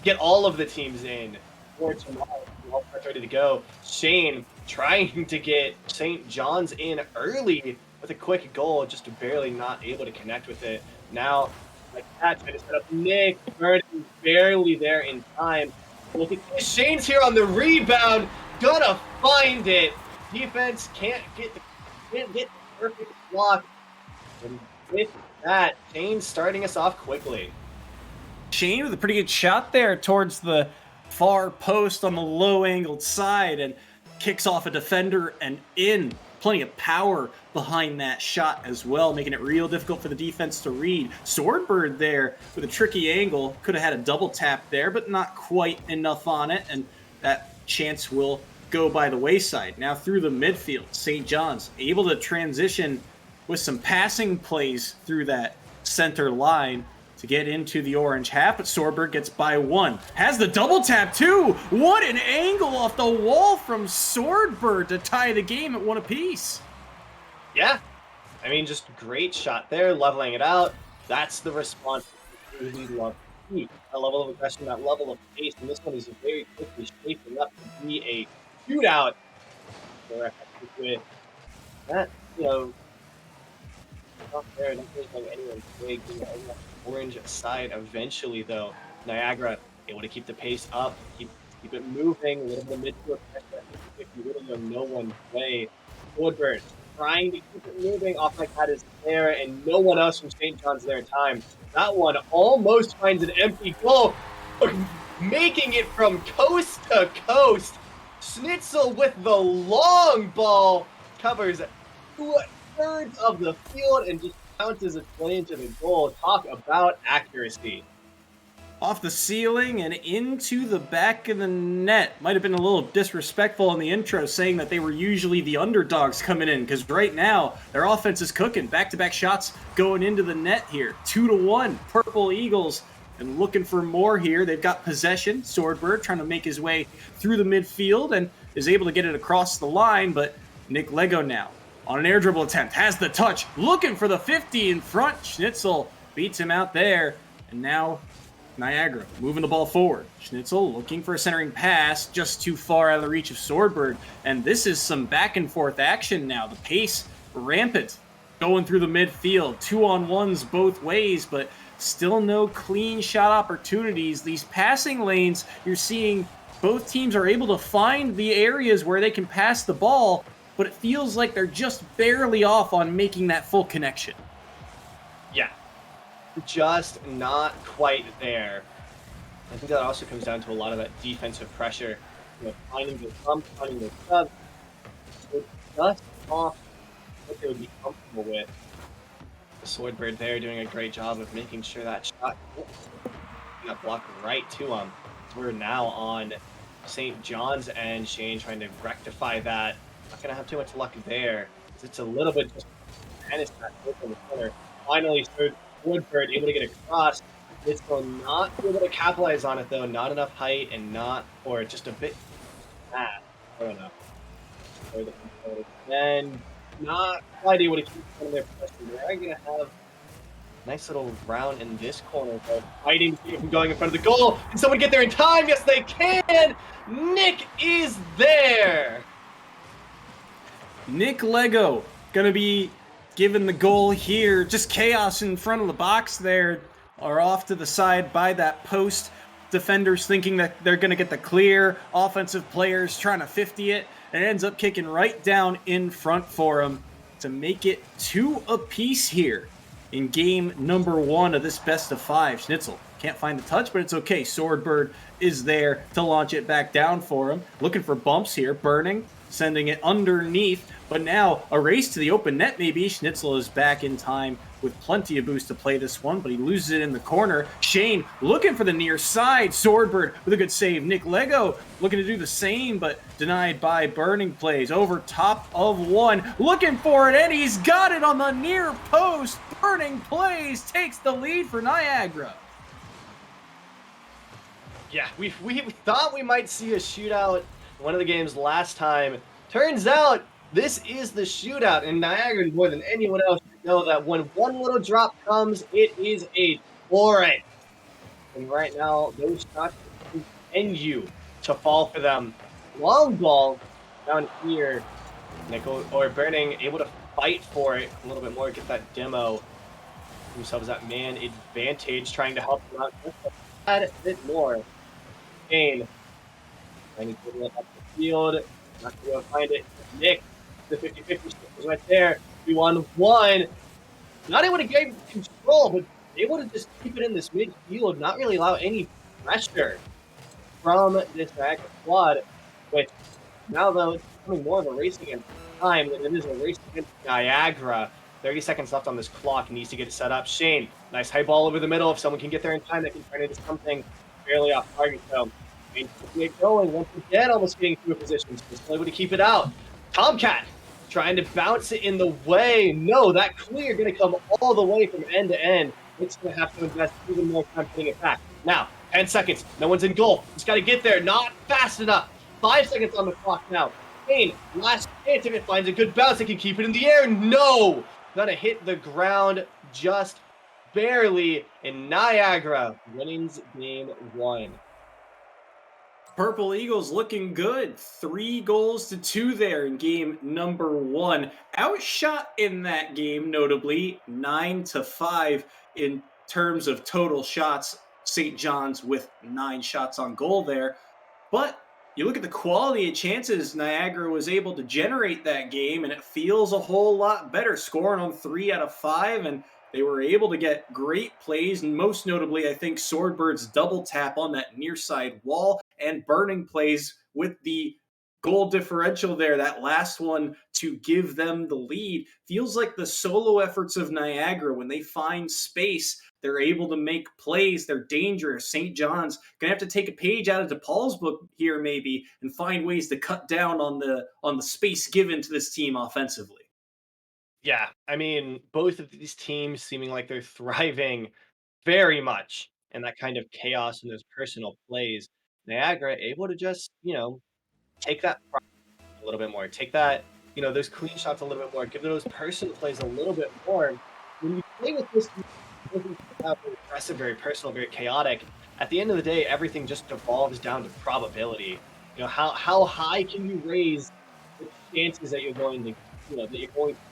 get all of the teams in for tomorrow. All ready to go. Shane trying to get St. John's in early with a quick goal, just barely not able to connect with it. Now, like that, trying to set up Nick, Burden barely there in time. Shane's here on the rebound, gonna find it. Defense can't get the perfect block. And with that, Shane starting us off quickly. Shane with a pretty good shot there towards the far post on the low-angled side and kicks off a defender and in. Plenty of power behind that shot as well, making it real difficult for the defense to read. Swordbird there with a tricky angle. Could have had a double tap there, but not quite enough on it, and that chance will go by the wayside. Now through the midfield, St. John's able to transition with some passing plays through that center line to get into the orange half, but Swordbird gets by one. Has the double tap too! What an angle off the wall from Swordbird to tie the game at one apiece. Yeah, I mean, just great shot there, leveling it out. That's the response we really love to see. That level of aggression, that level of pace, and this one is very quickly shaping up to be a shootout. With that, not there, not really like anyone's big, on the orange side eventually, though. Niagara able to keep the pace up, keep it moving, a little bit of midfield pressure, if you really go no one's way. Woodbird trying to keep it moving. Off like that is there, and no one else from St. John's there in time. That one almost finds an empty goal, making it from coast to coast. Schnitzel with the long ball covers 2/3 of the field and just bounces its way into the goal. Talk about accuracy. Off the ceiling and into the back of the net. Might have been a little disrespectful in the intro saying that they were usually the underdogs coming in, because right now their offense is cooking. Back-to-back shots going into the net here. 2-1, Purple Eagles, and looking for more here. They've got possession. Swordbird trying to make his way through the midfield and is able to get it across the line, but Nick Lego now on an air dribble attempt, has the touch, looking for the 50 in front. Schnitzel beats him out there, and now Niagara moving the ball forward. Schnitzel looking for a centering pass, just too far out of the reach of Swordbird, and this is some back and forth action now. The pace rampant going through the midfield, 2-on-1s both ways, but still no clean shot opportunities. These passing lanes, you're seeing both teams are able to find the areas where they can pass the ball, but it feels like they're just barely off on making that full connection. Yeah, just not quite there. I think that also comes down to a lot of that defensive pressure, finding the thumb, finding the sub. It's just off what they would be comfortable with. The Swordbird there doing a great job of making sure that shot got blocked right to him. So we're now on St. John's and Shane trying to rectify that. Not going to have too much luck there. It's a little bit just tennis back in the center. Finally, Woodford able to get across. It's still not able to capitalize on it though. Not enough height and or just a bit fast. I don't know. And not quite able to keep one of their pressure. They're going to have a nice little round in this corner, though. Fighting from going in front of the goal. Can someone get there in time? Yes, they can! Nick is there! Nick Lego gonna be given the goal here. Just chaos in front of the box there, or off to the side by that post. Defenders thinking that they're gonna get the clear. Offensive players trying to 50 it. And it ends up kicking right down in front for him to make it 2 apiece here in game number 1 of this best of 5. Schnitzel can't find the touch, but it's okay. Swordbird is there to launch it back down for him. Looking for bumps here. Burning, sending it underneath. But now a race to the open net maybe. Schnitzel is back in time with plenty of boost to play this one, but he loses it in the corner. Shane looking for the near side. Swordbird with a good save. Nick Lego looking to do the same, but denied by Burning plays. Over top of one. Looking for it, and he's got it on the near post. Burning plays, takes the lead for Niagara. Yeah, we thought we might see a shootout in one of the games last time. Turns out this is the shootout, and Niagara more than anyone else know that when one little drop comes, it is a torrent. And right now, those shots continue to fall for them. Long ball down here. Nickel or Burning able to fight for it a little bit more, get that demo. Themselves that man advantage, trying to help them out just a tad bit more. Kane trying to get it up the field. Not going to find it. Nick, the 50-50 was right there. 3-1-1. Not able to get control, but able to just keep it in this midfield, not really allow any pressure from this Niagara squad, which now, though, it's becoming more of a race against time than it is a race against Niagara. 30 seconds left on this clock. Needs to get it set up. Shane, nice high ball over the middle. If someone can get there in time, they can turn it into something fairly off target. So, Shane can get going once again, almost getting through a position. So still able to keep it out. Tomcat trying to bounce it in the way. No, that clear going to come all the way from end to end. Nick's going to have to invest even more time putting it back. Now, 10 seconds. No one's in goal. He's got to get there. Not fast enough. 5 seconds on the clock now. Kane, last chance if it finds a good bounce. It can keep it in the air. No! Gonna hit the ground just barely. And Niagara wins game 1. Purple Eagles looking good. 3 goals to 2 there in game number 1. Outshot in that game, notably 9-5 in terms of total shots. St. John's with 9 shots on goal there. But you look at the quality of chances Niagara was able to generate that game, and it feels a whole lot better, scoring on 3 out of 5, and they were able to get great plays, and most notably, I think, Swordbird's double tap on that near side wall and burning plays with the goal differential there, that last one to give them the lead. Feels like the solo efforts of Niagara, when they find space, they're able to make plays. They're dangerous. St. John's gonna have to take a page out of DePaul's book here, maybe, and find ways to cut down on the space given to this team offensively. Yeah, I mean, both of these teams seeming like they're thriving very much in that kind of chaos and those personal plays. Niagara able to just, take that a little bit more, take that, those clean shots a little bit more, give those personal plays a little bit more. When you play with this team, very aggressive, very personal, very chaotic, at the end of the day, everything just devolves down to probability. How high can you raise the chances that you're going to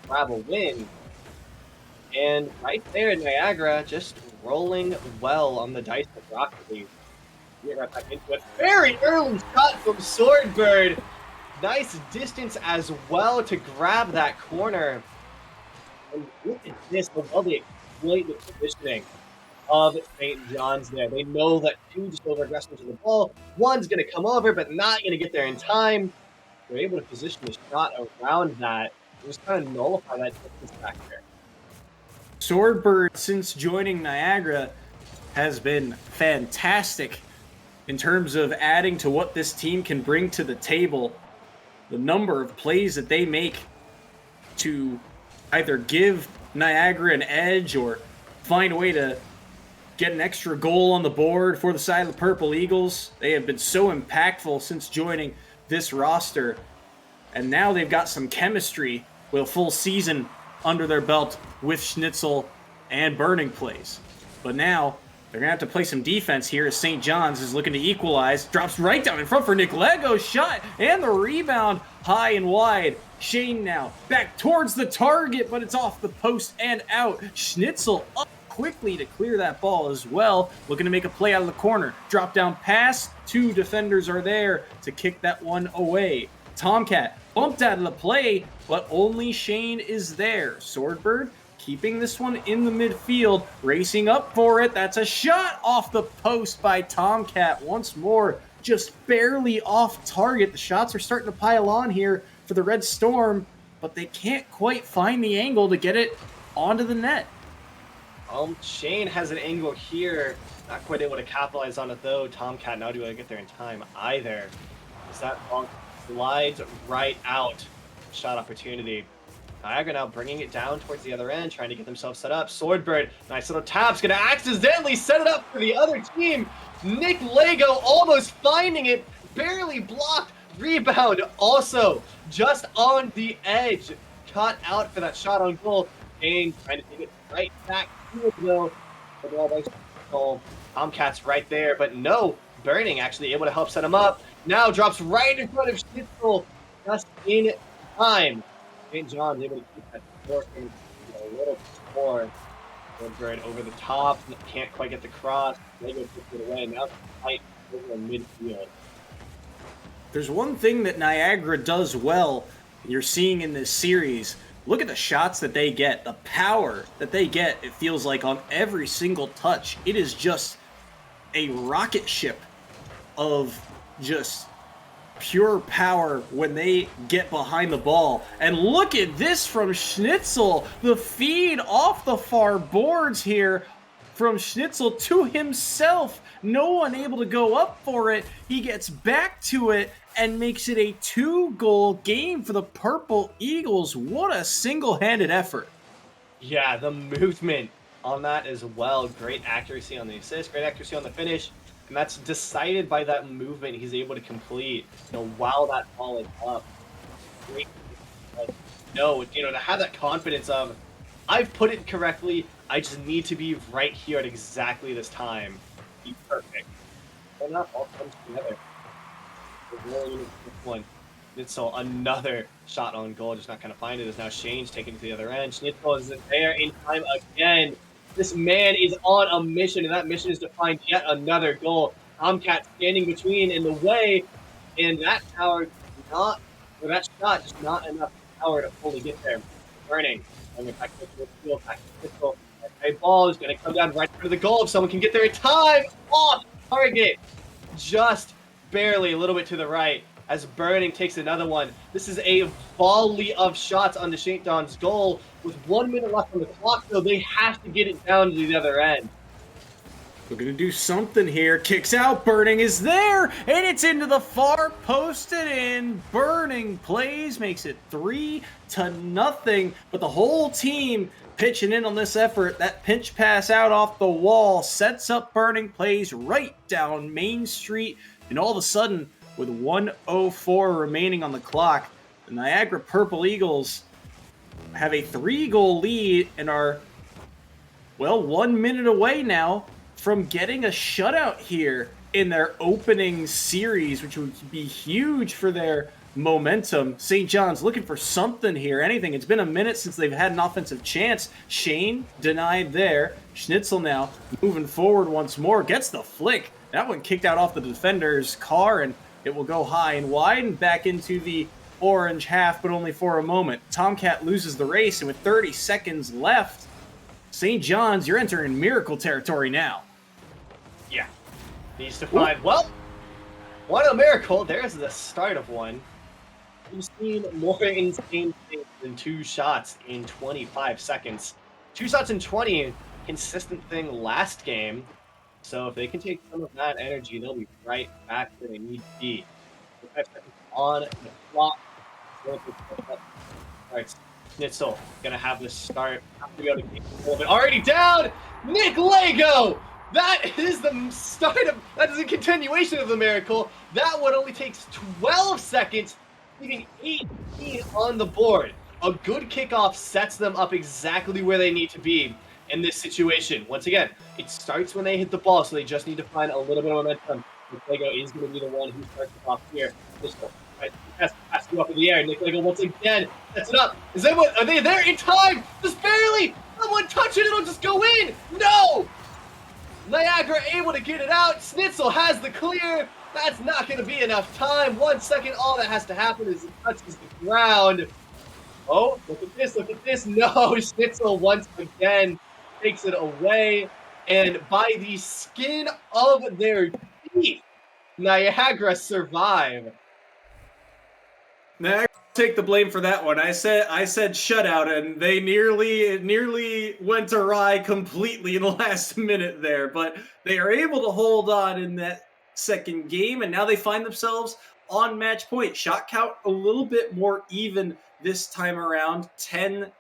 grab a win? And right there, Niagara just rolling well on the dice with Rocket League. Get right back into it. Very early shot from Swordbird. Nice distance as well to grab that corner. And look at this, how well they exploit the positioning of St. John's there. They know that 2 just over-aggressive to the ball. 1's going to come over, but not going to get there in time. They're able to position the shot around that. Just kind of nullify that distance back there. Swordbird, since joining Niagara, has been fantastic in terms of adding to what this team can bring to the table. The number of plays that they make to either give Niagara an edge or find a way to get an extra goal on the board for the side of the Purple Eagles. They have been so impactful since joining this roster. And now they've got some chemistry with a full season under their belt with Schnitzel and burning plays. But now they're going to have to play some defense here as St. John's is looking to equalize. Drops right down in front for Nick Lego. Shot and the rebound high and wide. Shane now back towards the target, but it's off the post and out. Schnitzel up quickly to clear that ball as well. Looking to make a play out of the corner. Drop down pass. 2 defenders are there to kick that one away. Tomcat bumped out of the play, but only Shane is there. Swordbird keeping this one in the midfield, racing up for it. That's a shot off the post by Tomcat once more, just barely off target. The shots are starting to pile on here for the Red Storm, but they can't quite find the angle to get it onto the net. Shane has an angle here, not quite able to capitalize on it though. Tomcat not able to get there in time either. Is that ball slides right out? Shot opportunity. Niagara now bringing it down towards the other end, trying to get themselves set up. Swordbird, nice little tap's gonna accidentally set it up for the other team. Nick Lego almost finding it, barely blocked. Rebound also just on the edge. Cut out for that shot on goal. Kane trying to take it right back to it though. The ball by goal. Tomcat's right there, but no. Burning actually able to help set him up. Now drops right in front of Schnitzel just in time. St. John's able to keep that score a little bit more. Swordbird over the top, can't quite get the cross. Lego puts it away. Now it's tight over the midfield. There's one thing that Niagara does well, you're seeing in this series. Look at the shots that they get, the power that they get, it feels like, on every single touch. It is just a rocket ship of just pure power when they get behind the ball. And look at this from Schnitzel. The feed off the far boards here from Schnitzel to himself. No one able to go up for it. He gets back to it and makes it a 2-goal game for the Purple Eagles. What a single-handed effort. Yeah, the movement on that as well. Great accuracy on the assist, great accuracy on the finish, and that's decided by that movement he's able to complete, while that ball is up. Great. To have that confidence of, I've put it correctly, I just need to be right here at exactly this time. Be perfect. And that all comes together. One. So another shot on goal, just not kind of find it, as now Shane's taking it to the other end. Schnitzel is there in time again. This man is on a mission, and that mission is to find yet another goal. Tomcat standing between in the way, and that shot just not enough power to fully get there. Burning. Back to the field, back to the pistol. That ball is going to come down right for the goal. If someone can get there in time, off target. Just barely a little bit to the right as Burning takes another one. This is a volley of shots onto St. John's goal. With 1 minute left on the clock, though, they have to get it down to the other end. We're going to do something here. Kicks out. Burning is there. And it's into the far post and in. Burning plays. Makes it 3-0. But the whole team pitching in on this effort. That pinch pass out off the wall sets up Burning plays right down Main Street. And all of a sudden, with 1:04 remaining on the clock, the Niagara Purple Eagles have a 3-goal lead and are, 1 minute away now from getting a shutout here in their opening series, which would be huge for their momentum. St. John's looking for something here, anything. It's been a minute since they've had an offensive chance. Shane denied there. Schnitzel now moving forward once more, gets the flick. That one kicked out off the defender's car, and it will go high and wide and back into the orange half, but only for a moment. Tomcat loses the race, and with 30 seconds left, St. John's, you're entering miracle territory now. Yeah. Needs to find, what a miracle. There's the start of one. We've seen more insane things than 2 shots in 25 seconds. 2 shots in 20, consistent thing last game. So if they can take some of that energy, they'll be right back where they need to be. 5 seconds on the clock. Alright, Schnitzel gonna have this start. Have to be able to keep the ball, but already down! Nick Lego! That is the start of, that is a continuation of the miracle. That one only takes 12 seconds, leaving 18 on the board. A good kickoff sets them up exactly where they need to be in this situation. Once again, it starts when they hit the ball, so they just need to find a little bit of momentum. Nick Lego is going to be the one who starts it off here. Pass you up in the air. Nick Lego once again sets it up. Are they there in time? Just barely! Someone touch it, it'll just go in! No! Niagara able to get it out. Schnitzel has the clear. That's not going to be enough time. 1 second, all that has to happen is it touches the ground. Oh, look at this, look at this. No, Schnitzel once again takes it away. And by the skin of their teeth, Niagara survive. Niagara take the blame for that one. I said shutout, and they nearly went awry completely in the last minute there. But they are able to hold on in that second game, and now they find themselves on match point. Shot count a little bit more even this time around, 10-8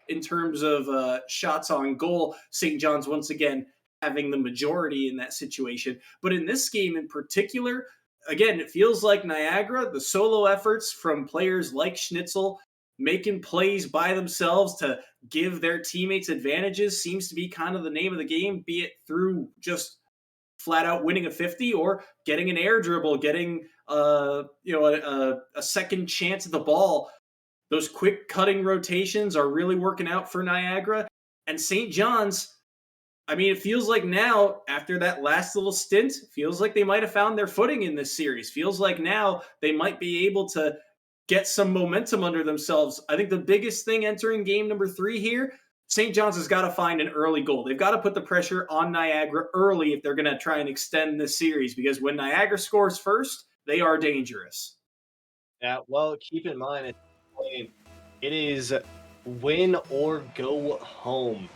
in terms of shots on goal. St. John's once again having the majority in that situation. But in this game in particular, again, it feels like Niagara, the solo efforts from players like Schnitzel, making plays by themselves to give their teammates advantages seems to be kind of the name of the game, be it through just flat out winning a 50 or getting an air dribble, getting a second chance at the ball. Those quick cutting rotations are really working out for Niagara. And St. John's, I mean, it feels like now, after that last little stint, feels like they might have found their footing in this series. Feels like now they might be able to get some momentum under themselves. I think the biggest thing entering game number 3 here, St. John's has got to find an early goal. They've got to put the pressure on Niagara early if they're going to try and extend this series, because when Niagara scores first, they are dangerous. Yeah, well, keep in mind, it is win or go home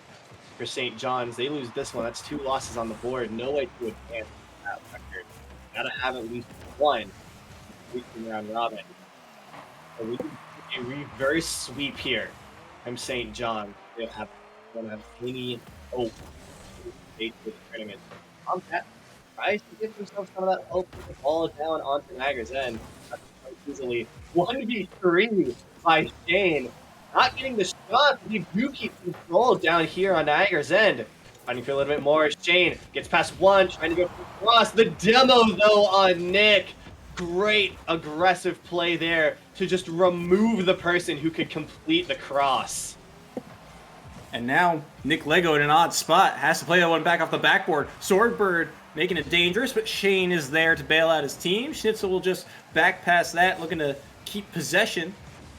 for St. John's. They lose this one. That's 2 losses on the board. No way to advance that record. Gotta have at least one round robin. So we can do a reverse sweep here from St. John's. They'll have don't have any hope to the tournament. Tomcat tries to get himself some of that hope with the ball down onto Niagara's end. That's quite easily 1v3 by Shane. Not getting the shot, but they do keep control down here on Niagara's end. Fighting for a little bit more. Shane gets past one, trying to go across. The demo, though, on Nick. Great aggressive play there to just remove the person who could complete the cross. And now Nick Lego in an odd spot has to play that one back off the backboard. Swordbird making it dangerous, but Shane is there to bail out his team. Schnitzel will just back past that, looking to keep possession.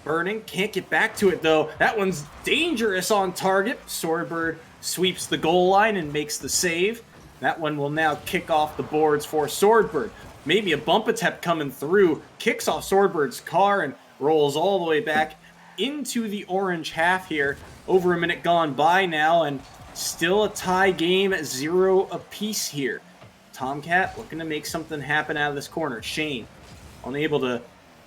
Burning, can't get back to it though. That one's dangerous on target. Swordbird sweeps the goal line and makes the save. That one will now kick off the boards for Swordbird. Maybe a bump attempt coming through. Kicks off Swordbird's car and rolls all the way back into the orange half here. Over a minute gone by now, and still a tie game at 0 apiece here. Tomcat looking to make something happen out of this corner. Shane unable to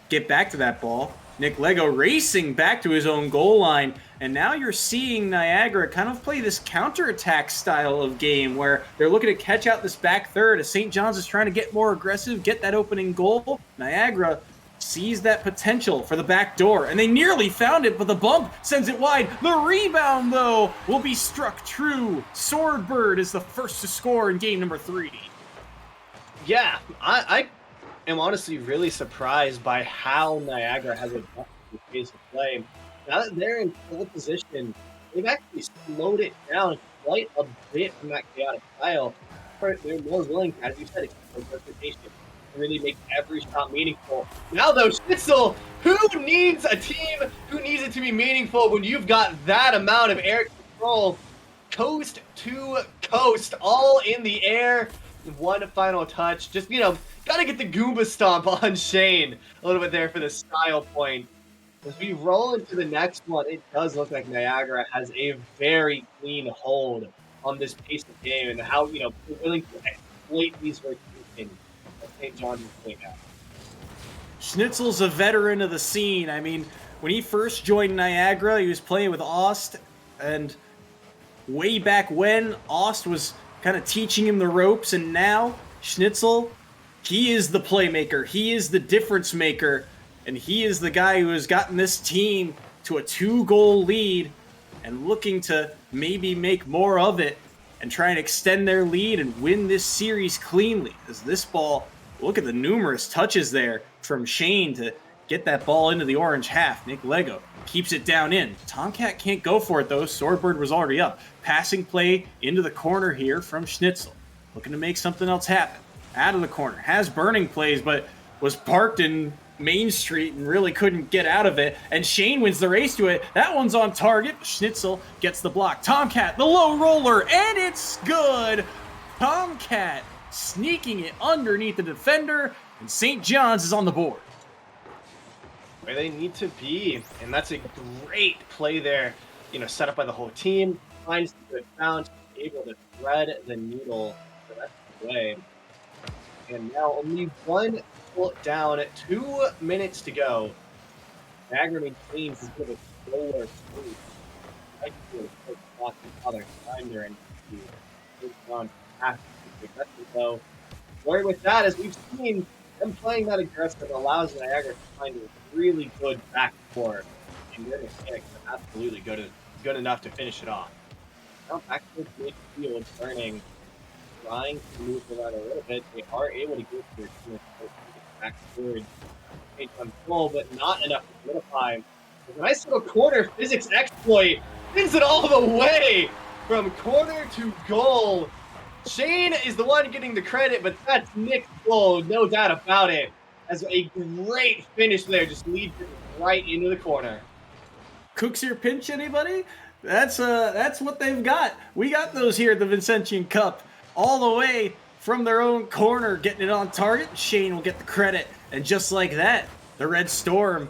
get back to that ball. Nick Lego racing back to his own goal line, and now you're seeing Niagara kind of play this counterattack style of game where they're looking to catch out this back third as St. John's is trying to get more aggressive, get that opening goal. Niagara sees that potential for the back door, and they nearly found it, but the bump sends it wide. The rebound, though, will be struck true. Swordbird is the first to score in game number 3. Yeah, I am honestly really surprised by how Niagara has adjusted the pace of play. Now that they're in full position, they've actually slowed it down quite a bit from that chaotic style. They're more willing, as you said, to really make every shot meaningful. Now though, Schnitzel, who needs a team who needs it to be meaningful when you've got that amount of air control? Coast to coast, all in the air. One final touch. Just, gotta get the Goomba stomp on Shane a little bit there for the style point. As we roll into the next one, it does look like Niagara has a very clean hold on this pace of game and how, they're willing to exploit these rotations. St. John's is playing out. Schnitzel's a veteran of the scene. I mean, when he first joined Niagara, he was playing with Ost, and way back when, Ost was kind of teaching him the ropes, and now Schnitzel, he is the playmaker. He is the difference maker, and he is the guy who has gotten this team to a 2-goal lead and looking to maybe make more of it and try and extend their lead and win this series cleanly. As this ball, look at the numerous touches there from Shane to get that ball into the orange half. Nick Lego keeps it down in. Tomcat can't go for it though. Swordbird was already up. Passing play into the corner here from Schnitzel. Looking to make something else happen. Out of the corner. Has burning plays, but was parked in Main Street and really couldn't get out of it. And Shane wins the race to it. That one's on target. Schnitzel gets the block. Tomcat, the low roller, and it's good. Tomcat sneaking it underneath the defender, and St. John's is on the board. Where they need to be, and that's a great play there, set up by the whole team. Finds the good bounce, able to thread the needle the rest of the way. And now only one goal down, 2 minutes to go. Niagara maintains his bit of a slower pace. Like to put block the other time there and on half the aggressive though. Worry with that, as we've seen them playing that aggressive allows Niagara to find a really good back four, and their mechanics are absolutely good enough to finish it off. Now back to the midfield, Burning, trying to move around a little bit. They are able to get their team back forward, on goal, but not enough to solidify. There's a nice little corner physics exploit, spins it all the way from corner to goal. Shane is the one getting the credit, but that's Nick's goal, no doubt about it. As a great finish there, just leads it right into the corner. Cooks your pinch, anybody? That's what they've got. We got those here at the Vincentian Cup, all the way from their own corner, getting it on target. Shane will get the credit, and just like that, the Red Storm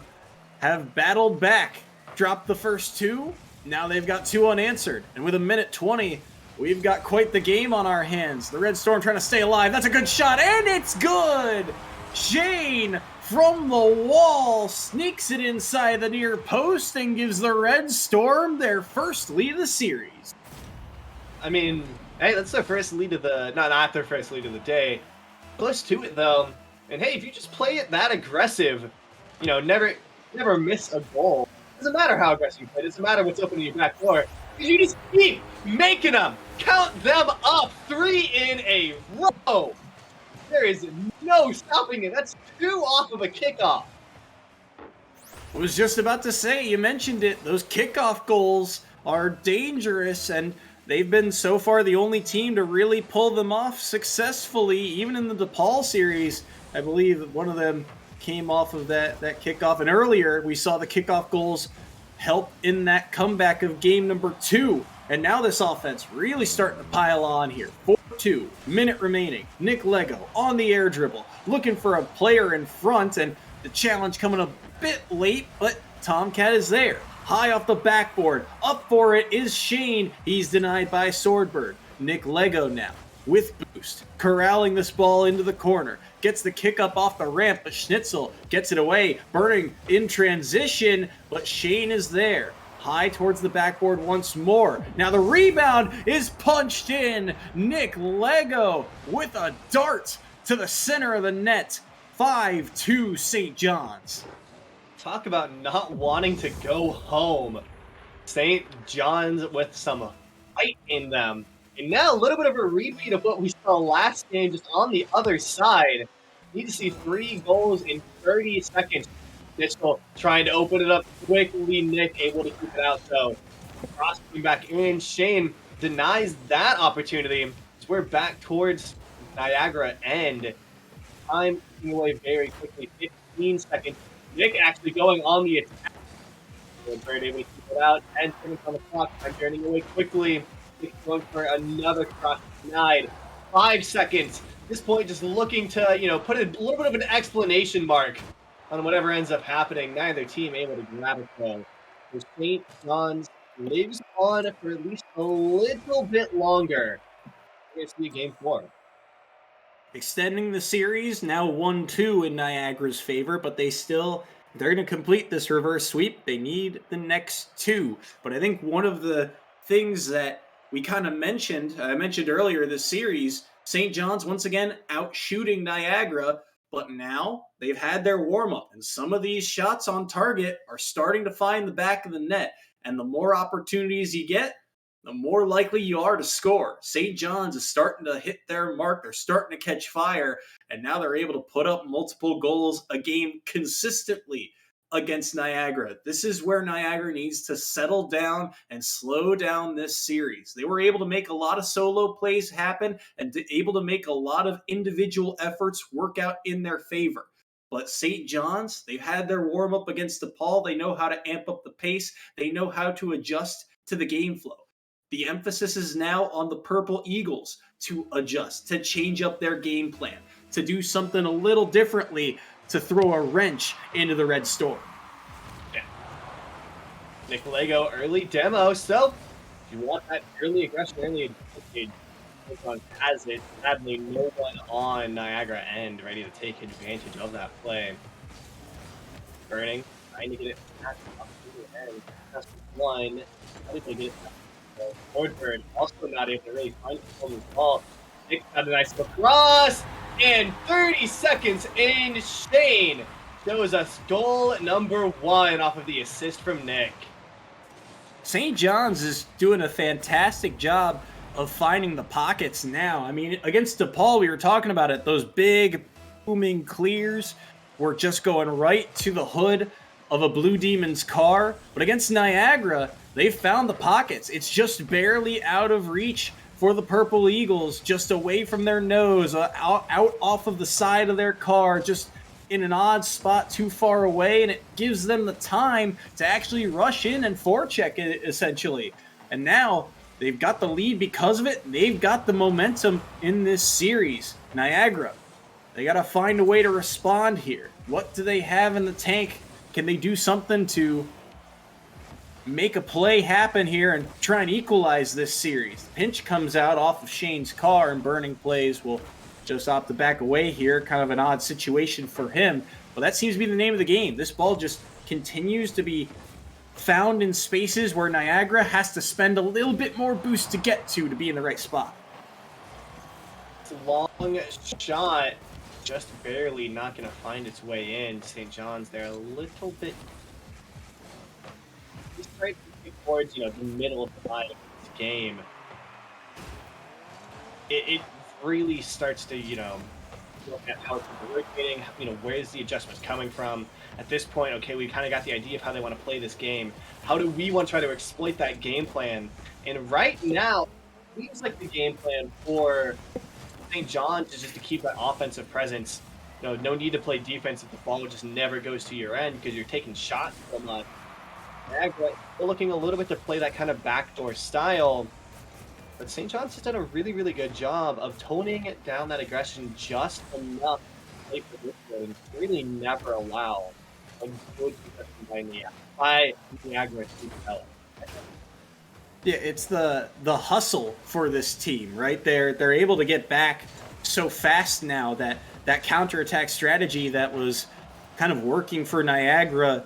have battled back, dropped the first 2. Now they've got 2 unanswered, and with a minute 20, we've got quite the game on our hands. The Red Storm trying to stay alive. That's a good shot, and it's good! Shane from the wall, sneaks it inside the near post, and gives the Red Storm their first lead of the series. I mean, hey, that's their first lead of the... not their first lead of the day. Close to it, though. And hey, if you just play it that aggressive, you know, never miss a goal. Doesn't matter how aggressive you play. Doesn't matter what's open in your back door. Because you just keep making them. Count them up. 3 in a row. There is no stopping it. That's 2 off of a kickoff. I was just about to say, you mentioned it, those kickoff goals are dangerous, and they've been so far the only team to really pull them off successfully. Even in the DePaul series, I believe one of them came off of that kickoff. And earlier, we saw the kickoff goals help in that comeback of game number 2. And now this offense really starting to pile on here. 4-2, minute remaining. Nick Lego on the air dribble, looking for a player in front, and the challenge coming a bit late, but Tomcat is there. High off the backboard, up for it is Shane. He's denied by Swordbird. Nick Lego now with boost, corralling this ball into the corner. Gets the kick up off the ramp, but Schnitzel gets it away. Burning in transition, but Shane is there. High towards the backboard once more. Now the rebound is punched in. Nick Lego with a dart to the center of the net. 5-2 St. John's. Talk about not wanting to go home. St. John's with some fight in them. And now a little bit of a repeat of what we saw last game, just on the other side. Need to see 3 goals in 30 seconds. Mitchell trying to open it up quickly. Nick able to keep it out, though. Crossing back in. Shane denies that opportunity. So we're back towards Niagara end. Time ticking away very quickly. 15 seconds. Nick actually going on the attack. Bird able to keep it out. 10 seconds on the clock. I'm turning away quickly. Nick going for another cross denied. 5 seconds. At this point, just looking to, you know, put a little bit of an exclamation mark on whatever ends up happening. Neither team able to grab it, though. So St. John's lives on for at least a little bit longer. We're going to see game 4. Extending the series, now 1-2 in Niagara's favor, but they're going to complete this reverse sweep. They need the next 2. But I think one of the things that we kind of mentioned, I mentioned earlier this series, St. John's once again out shooting Niagara, but now they've had their warm-up, and some of these shots on target are starting to find the back of the net. And the more opportunities you get, the more likely you are to score. St. John's is starting to hit their mark. They're starting to catch fire, and now they're able to put up multiple goals a game consistently against Niagara. This is where Niagara needs to settle down and slow down this series. They were able to make a lot of solo plays happen and able to make a lot of individual efforts work out in their favor. But St. John's, they've had their warm-up against DePaul. They know how to amp up the pace. They know how to adjust to the game flow. The emphasis is now on the Purple Eagles to adjust, to change up their game plan, to do something a little differently, to throw a wrench into the Red Storm. Yeah. Nick Lego early demo, so if you want that early aggression, early advantage, this one has it. Sadly, no one on Niagara end ready to take advantage of that play. Burning, trying to get it back up to the end. Just one. How did they get it back? Swordbird also not able to really find the ball. Nick got a nice cross, and 30 seconds in. Shane shows us goal number 1 off of the assist from Nick. St. John's is doing a fantastic job of finding the pockets now. I mean, against DePaul, we were talking about it. Those big booming clears were just going right to the hood of a Blue Demon's car. But against Niagara, they found the pockets. It's just barely out of reach for the Purple Eagles, just away from their nose, out off of the side of their car, just in an odd spot too far away, and it gives them the time to actually rush in and forecheck it, essentially. And now they've got the lead because of it. They've got the momentum in this series. Niagara, they got to find a way to respond here. What do they have in the tank? Can they do something to make a play happen here and try and equalize this series? Pinch comes out off of Shane's car, and Burning plays will just opt to back away here. Kind of an odd situation for him. Well, that seems to be the name of the game. This ball just continues to be found in spaces where Niagara has to spend a little bit more boost to get to be in the right spot. Long shot, just barely not going to find its way in. St. John's there a little bit. He's right towards, the middle of the line of this game. It really starts to, look at how it's rotating, where's the adjustments coming from. At this point, okay, we kind of got the idea of how they want to play this game. How do we want to try to exploit that game plan? And right now, it seems like the game plan for St. John's is just to keep that offensive presence. No need to play defense if the ball just never goes to your end because you're taking shots from Niagara. They're looking a little bit to play that kind of backdoor style. But St. John's has done a really, really good job of toning down that aggression just enough to play for this game. Really never allow a good possession by Niagara to develop. Yeah, it's the hustle for this team, right? They're able to get back so fast now that counterattack strategy that was kind of working for Niagara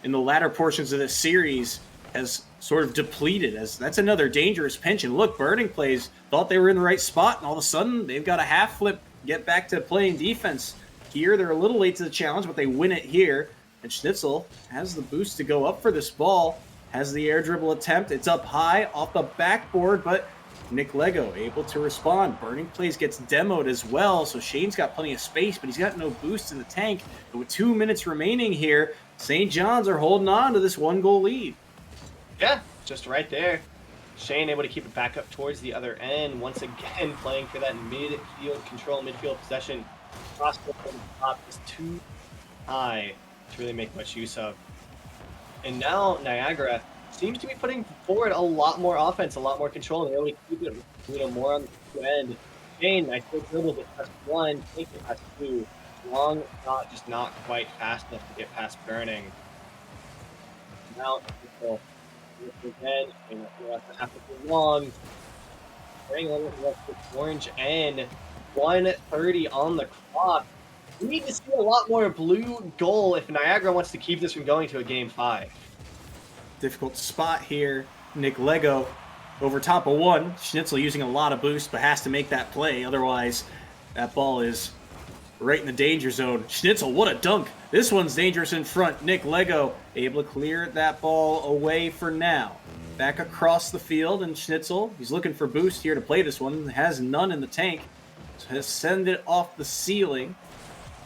in the latter portions of this series has sort of depleted. As that's another dangerous pinch. And look, Burning Plays thought they were in the right spot, and all of a sudden they've got a half flip, get back to playing defense. Here they're a little late to the challenge, but they win it here. And Schnitzel has the boost to go up for this ball. Has the air dribble attempt. It's up high off the backboard, but Nick Lego able to respond. Burning Plays gets demoed as well, so Shane's got plenty of space, but he's got no boost in the tank. And with 2 minutes remaining here, St. John's are holding on to this 1-goal lead. Yeah, just right there. Shane able to keep it back up towards the other end. Once again, playing for that midfield control, midfield possession. Crossfield from the top is too high to really make much use of. And now Niagara seems to be putting forward a lot more offense, a lot more control, and really keep it more on the end. Shane, I think dribbles it past one, take it past two. Long shot, just not quite fast enough to get past Burning. Now, again, and have to be long. Bring over the orange end. 1:30 on the clock. We need to see a lot more blue goal if Niagara wants to keep this from going to a game 5. Difficult spot here. Nick Lego over top of one. Schnitzel using a lot of boost, but has to make that play. Otherwise, that ball is right in the danger zone. Schnitzel, what a dunk. This one's dangerous in front. Nick Lego able to clear that ball away for now. Back across the field, and Schnitzel, he's looking for boost here to play this one. Has none in the tank. So he'll send it off the ceiling.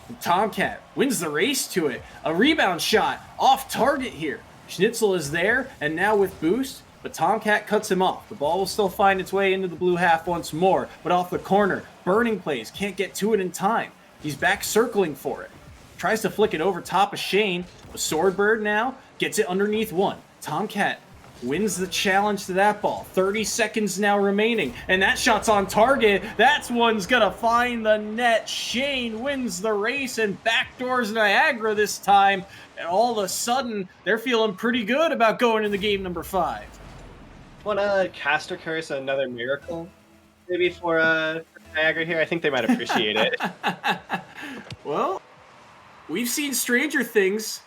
And Tomcat wins the race to it. A rebound shot off target here. Schnitzel is there, and now with boost, but Tomcat cuts him off. The ball will still find its way into the blue half once more, but off the corner. Burning Plays, can't get to it in time. He's back circling for it. Tries to flick it over top of Shane. A Swordbird now gets it underneath one. Tomcat wins the challenge to that ball. 30 seconds now remaining, and that shot's on target. That one's gonna find the net. Shane wins the race and backdoors Niagara this time. And all of a sudden, they're feeling pretty good about going into game number 5. Wanna cast or curse another miracle? Maybe for Niagara here? I think they might appreciate it. Well, we've seen stranger things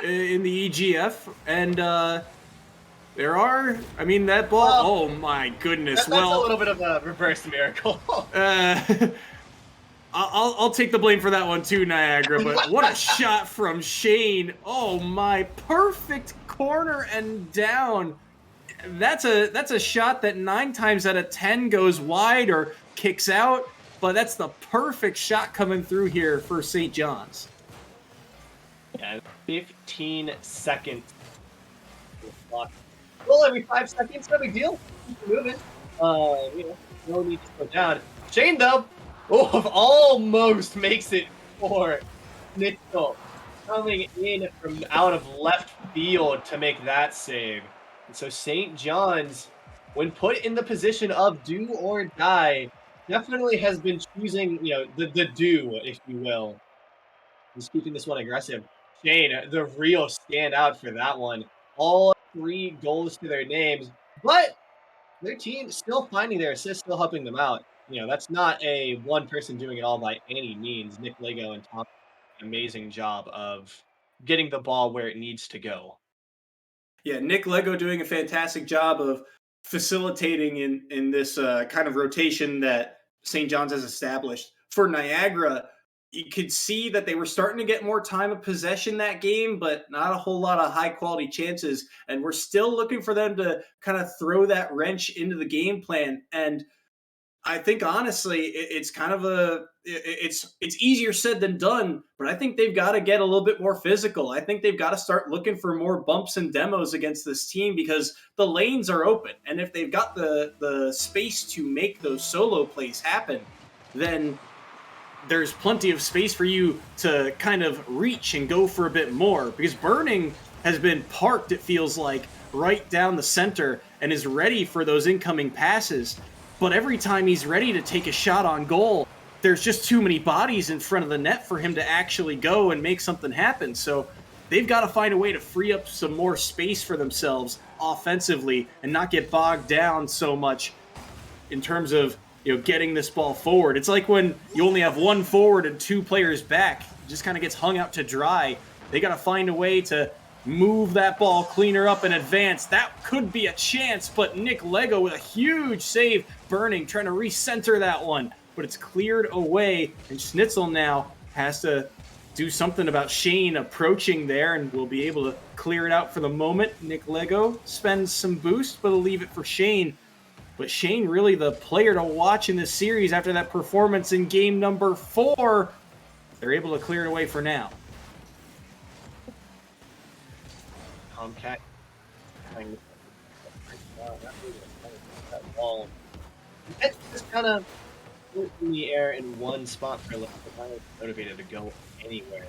in the EGF, and there are, that ball, well, oh my goodness. That's a little bit of a reverse miracle. I'll take the blame for that one too, Niagara, but what a shot from Shane. Oh my, perfect corner and down. That's a shot that 9 times out of 10 goes wide or kicks out, but that's the perfect shot coming through here for St. John's. Yeah, 15 seconds. Well, every 5 seconds, no big deal. Keep moving. No need to slow down. Shane, though, almost makes it for Schnitzel. Coming in from out of left field to make that save. And so St. John's, when put in the position of do or die, definitely has been choosing, the do, if you will. He's keeping this one aggressive. Shane, the real standout for that one. All 3 goals to their names, but their team still finding their assists, still helping them out. That's not a one person doing it all by any means. Nick Lego and Tom an amazing job of getting the ball where it needs to go. Yeah, Nick Lego doing a fantastic job of facilitating in this kind of rotation that St. John's has established. For Niagara, you could see that they were starting to get more time of possession that game, but not a whole lot of high quality chances. And we're still looking for them to kind of throw that wrench into the game plan. And I think honestly, it's kind of it's easier said than done, but I think they've got to get a little bit more physical. I think they've got to start looking for more bumps and demos against this team because the lanes are open, and if they've got the space to make those solo plays happen, then there's plenty of space for you to kind of reach and go for a bit more. Because Burning has been parked, it feels like, right down the center and is ready for those incoming passes. But every time he's ready to take a shot on goal, there's just too many bodies in front of the net for him to actually go and make something happen. So they've got to find a way to free up some more space for themselves offensively and not get bogged down so much in terms of, you know, getting this ball forward. It's like when you only have one forward and two players back, it just kind of gets hung out to dry. They got to find a way to move that ball cleaner up and advance. That could be a chance, but Nick Lego with a huge save. Burning, trying to recenter that one, but it's cleared away, and Schnitzel now has to do something about Shane approaching there, and will be able to clear it out for the moment. Nick Lego spends some boost, but will leave it for Shane. But Shane really the player to watch in this series after that performance in game number 4. They're able to clear it away for now. Tomcat that ball. It's just kind of in the air in one spot for a little bit. I was motivated to go anywhere.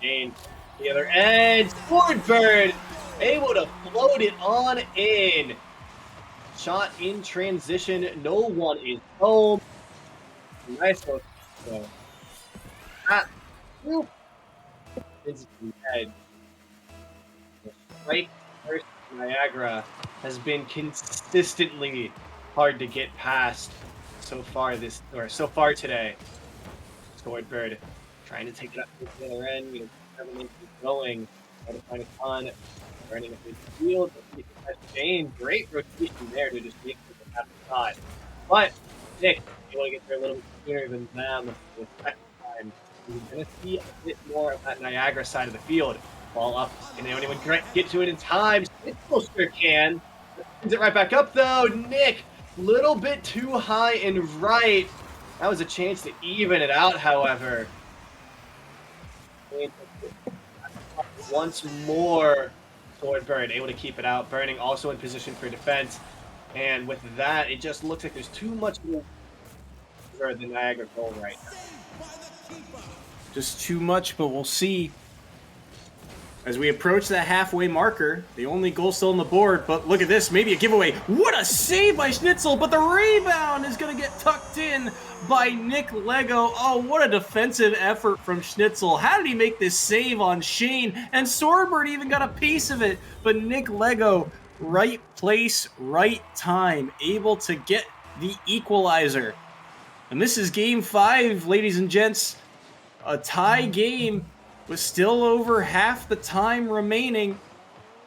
And the other end, Bird able to float it on in. Shot in transition. No one is home. Nice one. So, is dead. Right first, Niagara has been consistently hard to get past so far today. Bird trying to take it up to the other end. You know, everything keeps going. Trying to find a ton. Running up the field. Shane, great rotation there to just make it at the side. But Nick, you want to get there a little bit sooner than them the second time. You're going to see a bit more of that Niagara side of the field. Ball up. Can anyone get to it in time? It sure can. Sends it right back up, though. Nick, little bit too high and right. That was a chance to even it out, however. Once more, Bird able to keep it out. Burning also in position for defense. And with that, it just looks like there's too much for the Niagara goal right now. Just too much, but we'll see. As we approach that halfway marker, the only goal still on the board, but look at this, maybe a giveaway. What a save by Schnitzel, but the rebound is going to get tucked in by Nick Lego. Oh, what a defensive effort from Schnitzel. How did he make this save on Shane? And Sorbert even got a piece of it, but Nick Lego, right place, right time, able to get the equalizer. And this is game 5, ladies and gents. A tie game with still over half the time remaining.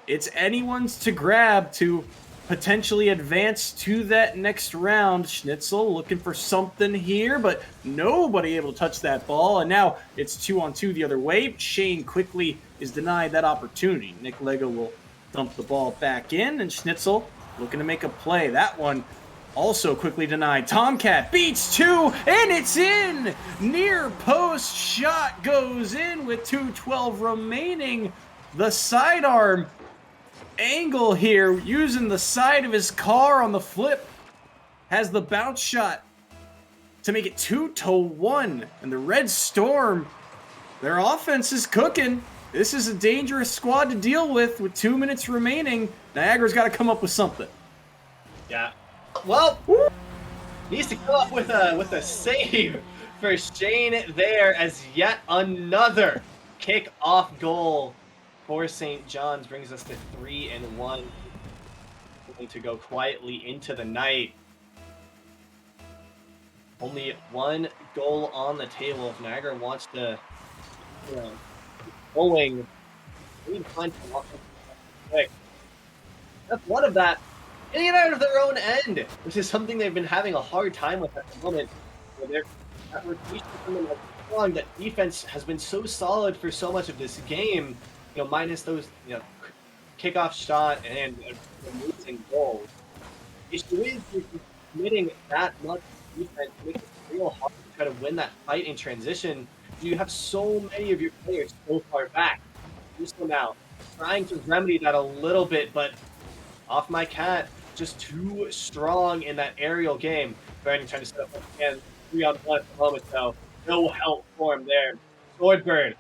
It's anyone's to grab to potentially advance to that next round. Schnitzel looking for something here, but nobody able to touch that ball. And now it's 2-on-2 the other way. Shane quickly is denied that opportunity. Nick Lego will dump the ball back in, and Schnitzel looking to make a play. That one also quickly denied. Tomcat beats 2, and it's in! Near post shot goes in with 2:12 remaining. The sidearm angle here, using the side of his car on the flip, has the bounce shot to make it 2-1. And the Red Storm, their offense is cooking. This is a dangerous squad to deal with 2 minutes remaining. Niagara's got to come up with something. Yeah. Well, needs to come up with a save for Shane there, as yet another kick-off goal for St. John's brings us to 3-1. Going to go quietly into the night. Only one goal on the table. If Niagara wants to you know, going. We need to find some offense quick. That's one of that. Getting it out of their own end, which is something they've been having a hard time with at the moment. That rotation from them has strong. That defense has been so solid for so much of this game. You know, minus those kickoff shot and losing goals. The issue is you're committing that much defense, makes it real hard to try to win that fight in transition. You have so many of your players so far back. Just now, trying to remedy that a little bit, but off my cat, just too strong in that aerial game. Brandon trying to set up again, 3-on-1 at the moment, so no help for him there. Swordbird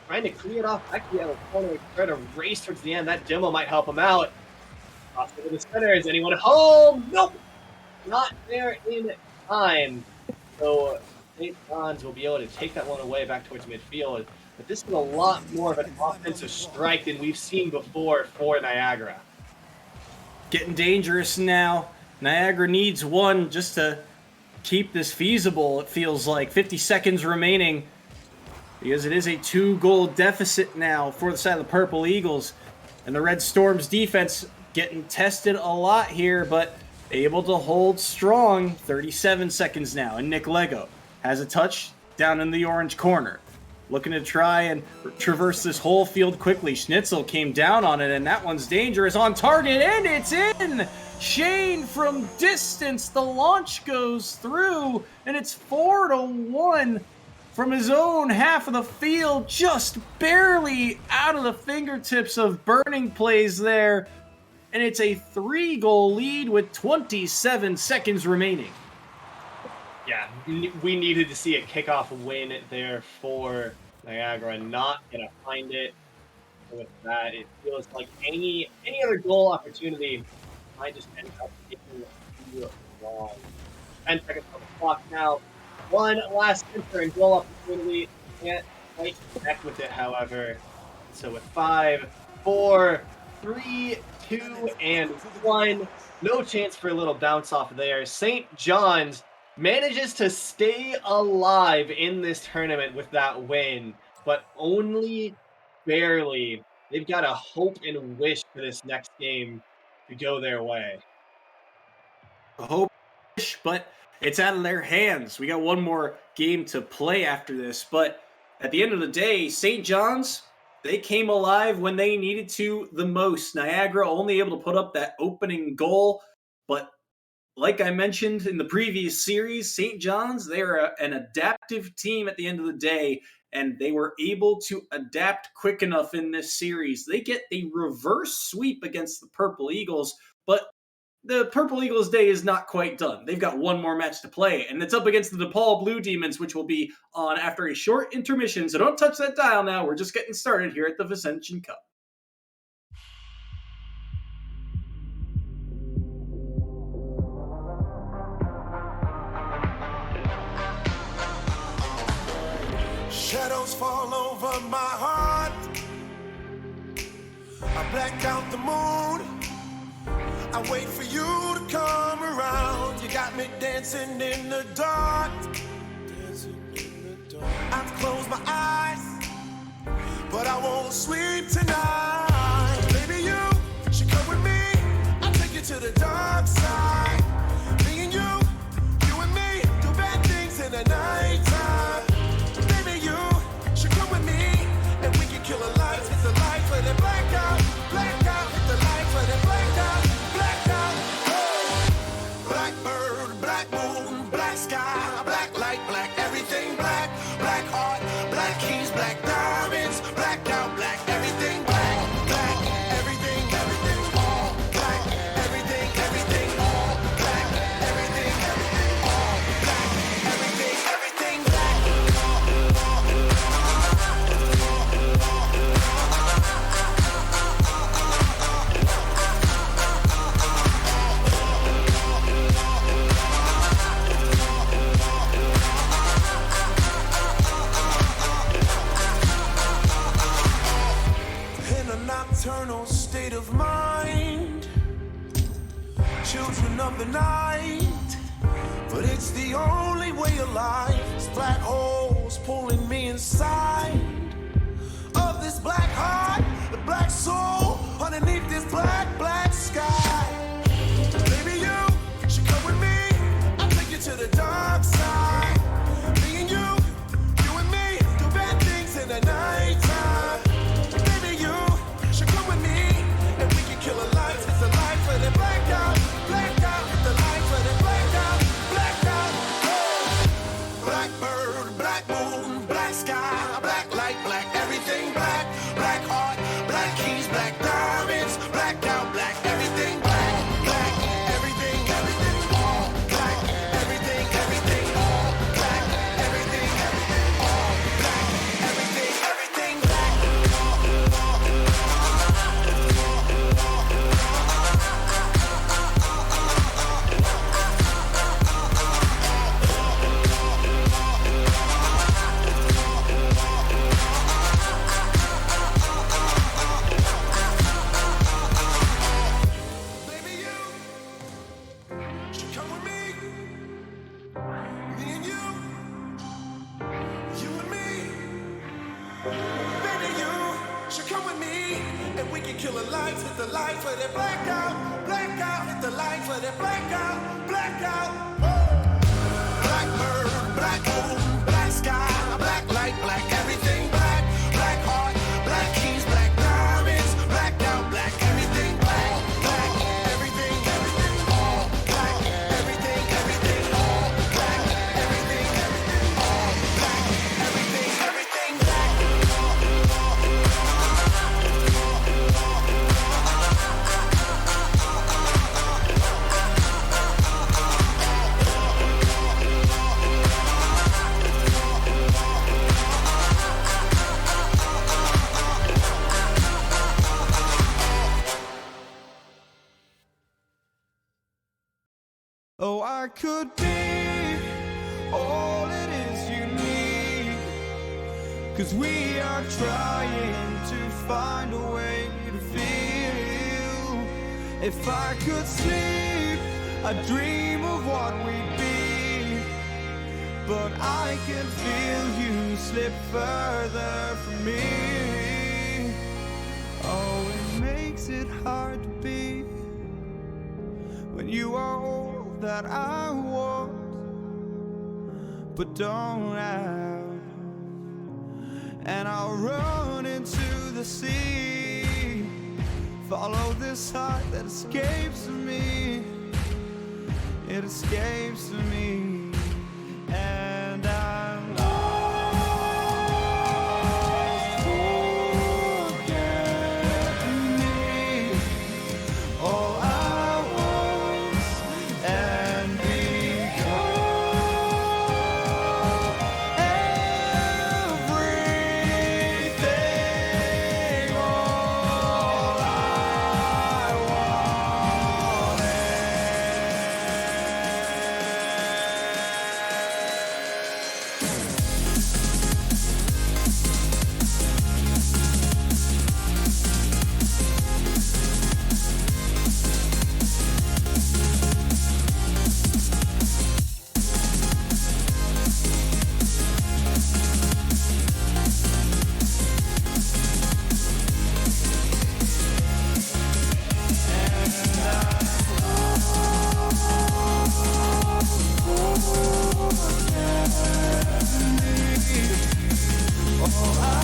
trying to clear it off back to the other corner, trying to race towards the end. That demo might help him out. Off to the center. Is anyone at home? Nope! Not there in time. So St. John's will be able to take that one away back towards midfield. But this is a lot more of an offensive strike than we've seen before for Niagara. Getting dangerous now. Niagara needs one just to keep this feasible, it feels like. 50 seconds remaining, because it is a 2-goal deficit now for the side of the Purple Eagles. And the Red Storm's defense getting tested a lot here, but able to hold strong. 37 seconds now, and Nick Lego has a touch down in the orange corner. Looking to try and traverse this whole field quickly. Schnitzel came down on it, and that one's dangerous. On target, and it's in! Shane from distance. The launch goes through, and it's 4-1 from his own half of the field. Just barely out of the fingertips of Burning plays there. And it's a 3-goal lead with 27 seconds remaining. Yeah, we needed to see a kickoff win there for Niagara. Not gonna find it. With that, it feels like any other goal opportunity might just end up getting wrong. 10 seconds on the clock now. One last center and goal opportunity. Can't quite connect with it, however. So with 5, 4, 3, 2, and 1, no chance for a little bounce off there. St. John's manages to stay alive in this tournament with that win, but only barely. They've got to hope and wish for this next game to go their way. Hope, but it's out of their hands. We got one more game to play after this, but at the end of the day, St. John's, they came alive when they needed to the most. Niagara only able to put up that opening goal, but like I mentioned in the previous series, St. John's, they're an adaptive team at the end of the day, and they were able to adapt quick enough in this series. They get the reverse sweep against the Purple Eagles, but the Purple Eagles' day is not quite done. They've got one more match to play, and it's up against the DePaul Blue Demons, which will be on after a short intermission. So don't touch that dial now. We're just getting started here at the Vincentian Cup. Shadows fall over my heart. I black out the moon. I wait for you to come around. You got me dancing in the dark. I close my eyes, but I won't sleep tonight. Baby, you should come with me. I'll take you to the dark side. Me and you and me, do bad things in the nighttime. Baby, you should come with me, and we can kill the lights, hit the lights, let it black out, hit the lights, let it black out. Blackbird, black moon, black sky, black light, black everything black, black heart, black keys, black diamonds, black out, black everything black, black everything, everything all black, everything, everything all black, everything, everything all black, everything, everything black. Nocturnal state of mind, children of the night, but it's the only way of life. It's black holes pulling me inside. this black heart, the black soul, underneath this black, black sky. Baby, you should come with me. I'll take you to the dark side. Me and you and me, do bad things in the nighttime. Baby, you should come with me, and we can kill a light, hit the light for the blackout, blackout, hit the light for the blackout, blackout. Blackbird, black moon, black sky, black light, black everything, black, black heart, black keys, black diamonds, blacked out, black everything, black, black everything, everything, all black, everything, everything, all black, everything, everything, all black, everything, everything, black. Baby, you should come with me. Me and you and me. Baby, you should come with me, and we can kill the lights, hit the lights for the blackout, blackout, hit the lights for the blackout, blackout. Blackbird, black moon, black sky, black light, black everything, black, black heart, black keys, black diamonds, blacked out, black everything, black, black everything, everything, all black, everything, everything, all black, everything, everything, all black, everything, everything, black. Oh, I could be all it is you need, 'cause we are trying to find a way to feel. If I could sleep, I'd dream of what we'd be, but I can feel you slip further from me. Oh, it makes it hard to be when you are all that I want, but don't have. And I'll run into the sea, follow this heart that escapes me. It escapes me, and I'm lost. Forget me, all I want, and become everything. All I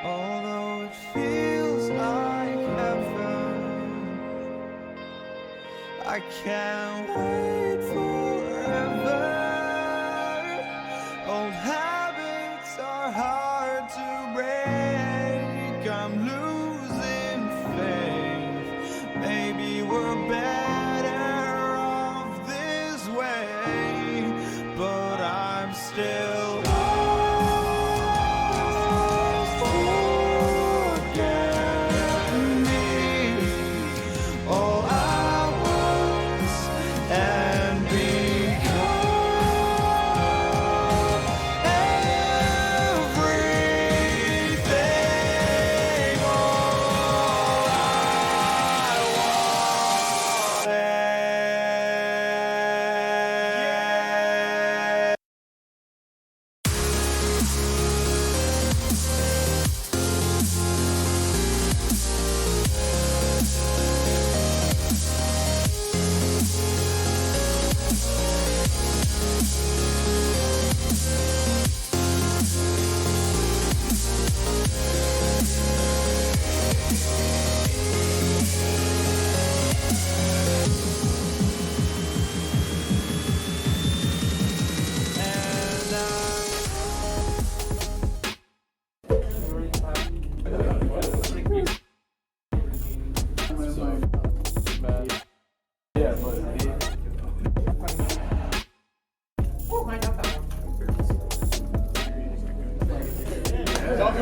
Although it feels like heaven, I can't wait forever. Old habits are hard to break. I'm losing faith. Maybe we're better off this way, but I'm still lost. Forget me.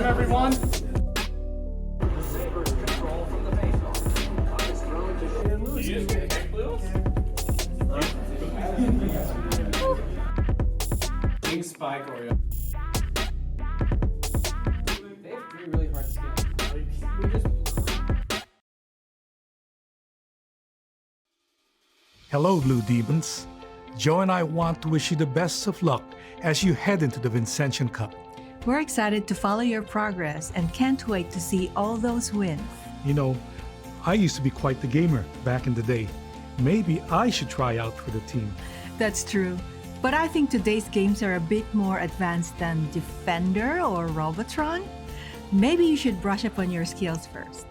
Welcome, everyone. Big spike Oreo. They have three really hard skins. Like, we just. Hello, Blue Demons. Joe and I want to wish you the best of luck as you head into the Vincentian Cup. We're excited to follow your progress and can't wait to see all those wins. You know, I used to be quite the gamer back in the day. Maybe I should try out for the team. That's true. But I think today's games are a bit more advanced than Defender or Robotron. Maybe you should brush up on your skills first.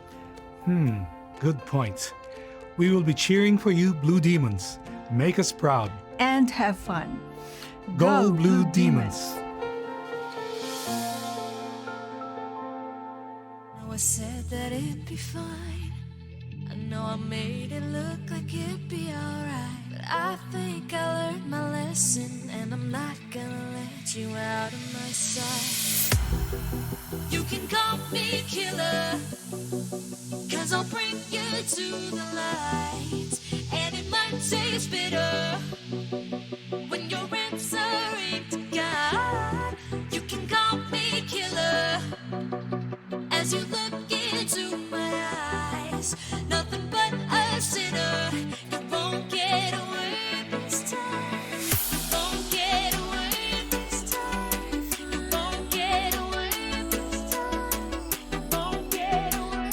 Good point. We will be cheering for you, Blue Demons. Make us proud. And have fun. Go, Blue Demons. I said that it'd be fine. I know I made it look like it'd be alright, but I think I learned my lesson, and I'm not gonna let you out of my sight. You can call me killer, 'cause I'll bring you to the light, and it might taste bitter when you're answering to God. You can call me killer as you look into my eyes. Nothing but a sinner. You won't get away this time. You won't get away this time. You won't get away this time. You won't get away.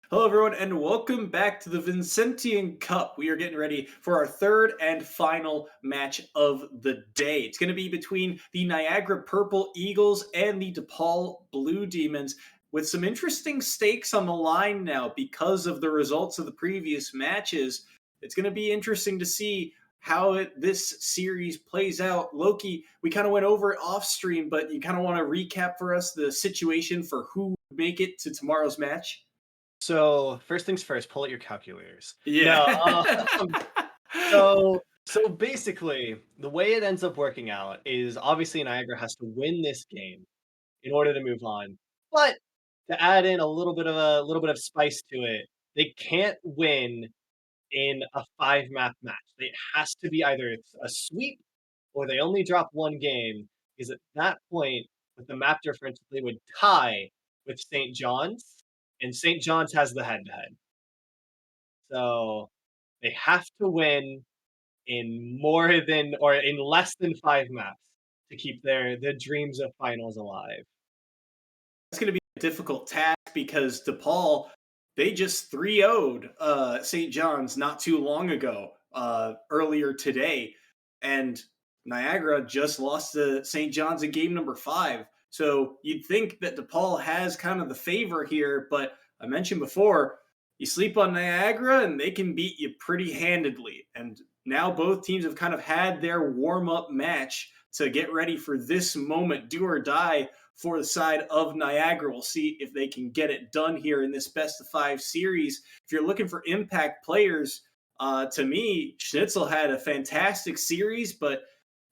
Hello, everyone, and welcome back to the Vincentian Cup. We are getting ready for our third and final match of the day. It's going to be between the Niagara Purple Eagles and the DePaul Blue Demons, with some interesting stakes on the line now because of the results of the previous matches. It's going to be interesting to see how this series plays out. Loki, we kind of went over it off stream, but you kind of want to recap for us the situation for who would make it to tomorrow's match? So first things first, pull out your calculators. Yeah. So basically, the way it ends up working out is obviously Niagara has to win this game in order to move on. But to add in a little bit of spice to it, they can't win in a 5-map match. It has to be either a sweep or they only drop one game, because at that point, with the map difference, they would tie with St. John's, and St. John's has the head-to-head. So they have to win in less than 5 maps to keep their dreams of finals alive. It's going to be a difficult task because DePaul, they just 3-0'd St. John's not too long ago, earlier today. And Niagara just lost to St. John's in game number 5. So you'd think that DePaul has kind of the favor here, but I mentioned before, you sleep on Niagara and they can beat you pretty handedly. And now both teams have kind of had their warm-up match to get ready for this moment, do or die for the side of Niagara. We'll see if they can get it done here in this best-of-5 series. If you're looking for impact players, to me, Schnitzel had a fantastic series, but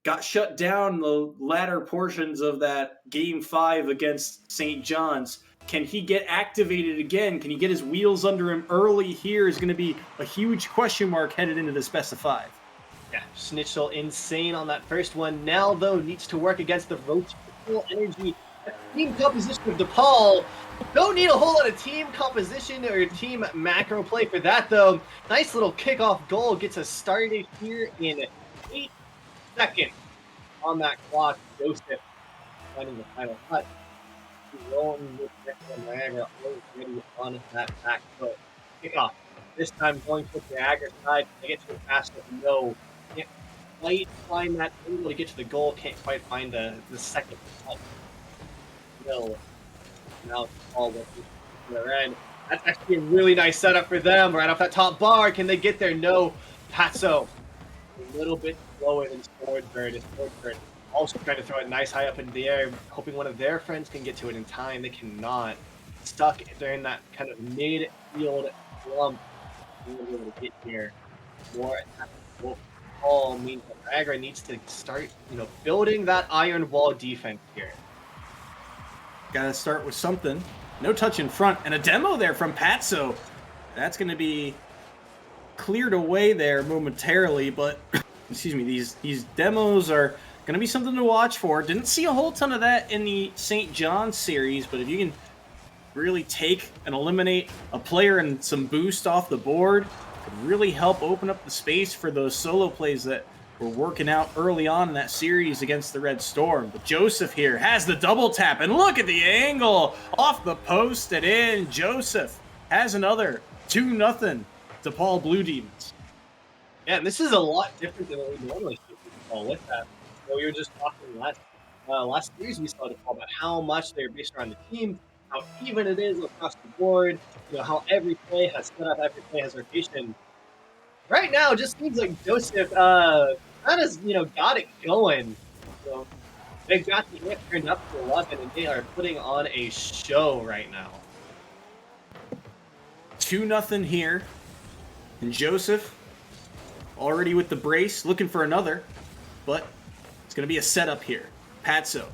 got shut down the latter portions of that Game 5 against St. John's. Can he get activated again? Can he get his wheels under him early here is going to be a huge question mark headed into this best-of-5. Yeah, Schnitzel insane on that first one. Now, though, needs to work against the rotational energy team composition of DePaul. Don't need a whole lot of team composition or team macro play for that, though. Nice little kickoff goal gets us started here in 8 seconds on that clock. Joseph finding the final cut. Rolling with Niagara already on that back foot. Kickoff. This time going to the Niagara side. They get to it faster. No. Can't quite find that angle to get to the goal. Can't quite find the second cut. No. Now it's all with the other end. That's actually a really nice setup for them. Right off that top bar. Can they get there? No. Patso. A little bit lower than Swordbird. Swordbird also trying to throw it nice high up into the air, hoping one of their friends can get to it in time. They cannot. Stuck there in that kind of mid-field slump. Being able to get here. More attack. all means that Niagara needs to start, building that iron wall defense here. Gotta start with something. No touch in front, and a demo there from Patso. That's going to be cleared away there momentarily, but excuse me, these demos are going to be something to watch for. Didn't see a whole ton of that in the St. John's series, but if you can really take and eliminate a player and some boost off the board, could really help open up the space for those solo plays that were working out early on in that series against the Red Storm. But Joseph here has the double tap, and look at the angle off the post and in. Joseph has another 2-0 DePaul Blue Demons. Yeah, and this is a lot different than what we normally see with that. We were just talking last series we saw DePaul about how much they're based around the team, how even it is across the board, how every play has set up, every play has rotation. Right now, it just seems like Joseph kind of, got it going. So they've got the hit turned up to 11, and they are putting on a show right now. 2-0 here. And Joseph, already with the brace, looking for another. But it's going to be a setup here. Patso,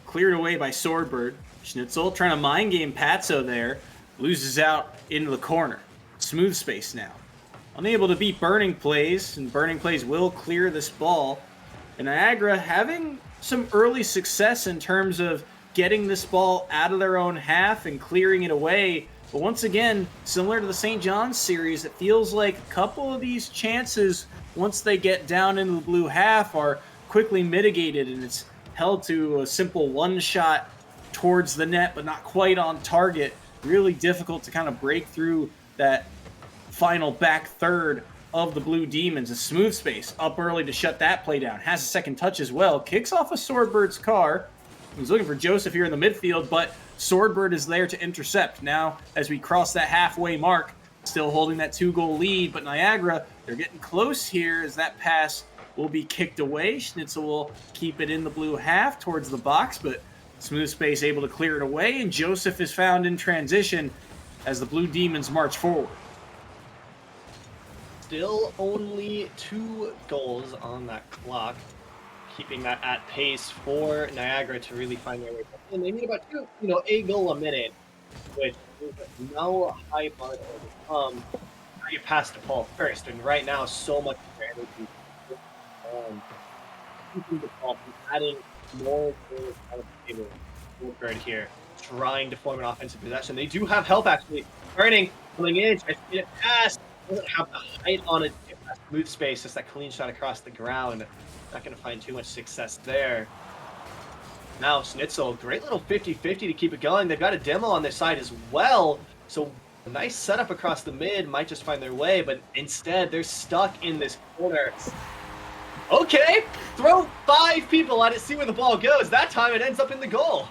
cleared away by Swordbird. Schnitzel trying to mind game Patso there. Loses out into the corner. Smooth space now. Unable to beat Burning Plays, and Burning Plays will clear this ball. And Niagara having some early success in terms of getting this ball out of their own half and clearing it away. But once again, similar to the St. John's series, it feels like a couple of these chances, once they get down into the blue half, are quickly mitigated, and it's held to a simple one shot towards the net, but not quite on target. Really difficult to kind of break through that final back third of the Blue Demons. A smooth space up early to shut that play down. Has a second touch as well. Kicks off a Swordbird's car. He's looking for Joseph here in the midfield, but Swordbird is there to intercept. Now, as we cross that halfway mark, still holding that 2-goal lead, but Niagara, they're getting close here as that pass will be kicked away. Schnitzel will keep it in the blue half towards the box, but smooth space able to clear it away, and Joseph is found in transition as the Blue Demons march forward. Still only 2 goals on that clock, keeping that at pace for Niagara to really find their way. And they need about a goal a minute, which is no high bar to overcome. Now you pass DePaul first, and right now so much advantage keeping DePaul from adding more goals out of the table. Woodburn here trying to form an offensive possession. They do have help actually. Burning coming in, tries to get it past. Doesn't have the height on it. Smooth space, just that clean shot across the ground. Not going to find too much success there. Now Schnitzel, great little 50-50 to keep it going. They've got a demo on their side as well. So a nice setup across the mid, might just find their way, but instead they're stuck in this corner. Okay, throw 5 people at it, see where the ball goes. That time it ends up in the goal.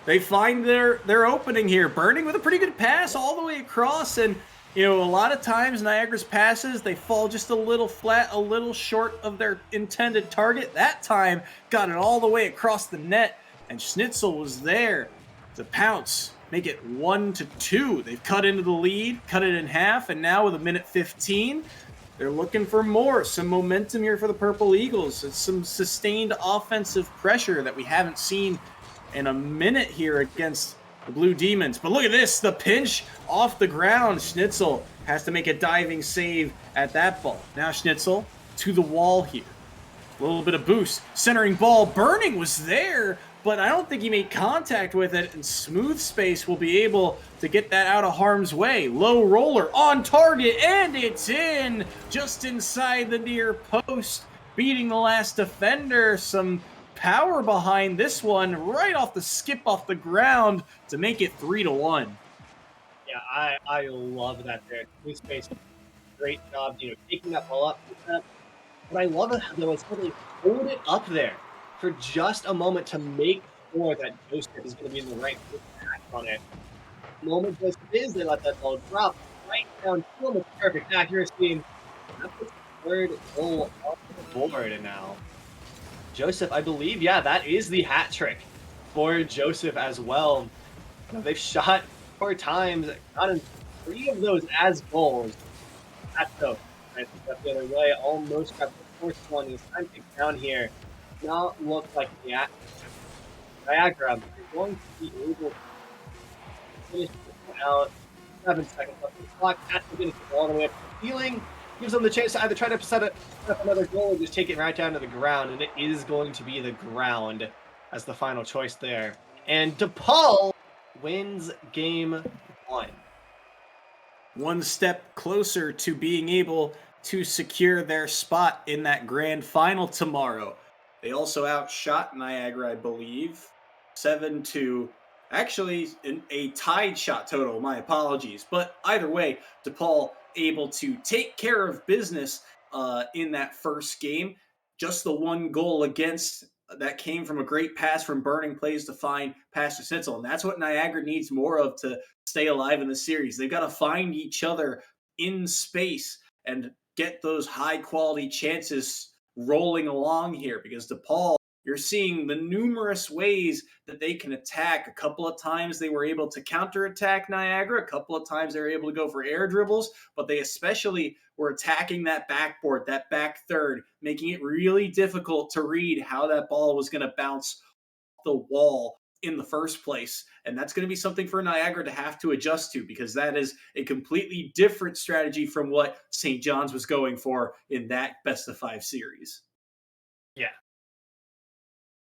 They find their opening here. Burning with a pretty good pass all the way across, and a lot of times Niagara's passes, they fall just a little flat, a little short of their intended target. That time, got it all the way across the net, and Schnitzel was there to pounce, make it 1-2. They've cut into the lead, cut it in half, and now with a minute 15, they're looking for more, some momentum here for the Purple Eagles. It's some sustained offensive pressure that we haven't seen in a minute here against the Blue Demons. But look at this, the pinch off the ground. Schnitzel has to make a diving save at that ball. Now Schnitzel to the wall here. A little bit of boost. Centering ball. Burning was there, but I don't think he made contact with it, and smooth space will be able to get that out of harm's way. Low roller on target, and it's in just inside the near post, beating the last defender. Some power behind this one, right off the skip off the ground to make it 3-1. Yeah, I love that there. Smooth space, great job, taking that ball up. But I love it though, it's really hold it up there for just a moment to make sure that Joseph is going to be in the right position on it. The moment Joseph is, they let that ball drop right down to him with perfect accuracy. And that puts the 3rd goal off the board, and now Joseph, I believe, yeah, that is the hat trick for Joseph as well. They've shot 4 times, gotten 3 of those as goals. That's so Nice step the other way. Almost got the fourth one. It's time to take down here. Not look like Niagara. They're going to be able to finish this one out. 7 seconds left on the clock. That's going to get all the way up to the ceiling. Gives them the chance to either try to set up another goal or just take it right down to the ground. And it is going to be the ground as the final choice there. And DePaul wins game 1. One step closer to being able to secure their spot in that grand final tomorrow. They also outshot Niagara, I believe, 7-2. Actually, a tied shot total, my apologies. But either way, DePaul able to take care of business in that first game. Just the one goal against that came from a great pass from Burning plays to find Pastor Sitzel. And that's what Niagara needs more of to stay alive in the series. They've got to find each other in space and get those high-quality chances rolling along here, because DePaul, you're seeing the numerous ways that they can attack. A couple of times they were able to counterattack Niagara. A couple of times they were able to go for air dribbles, but they especially were attacking that backboard, that back third, making it really difficult to read how that ball was going to bounce off the wall in the first place. And that's going to be something for Niagara to have to adjust to, because that is a completely different strategy from what St. John's was going for in that best-of-5 series. Yeah.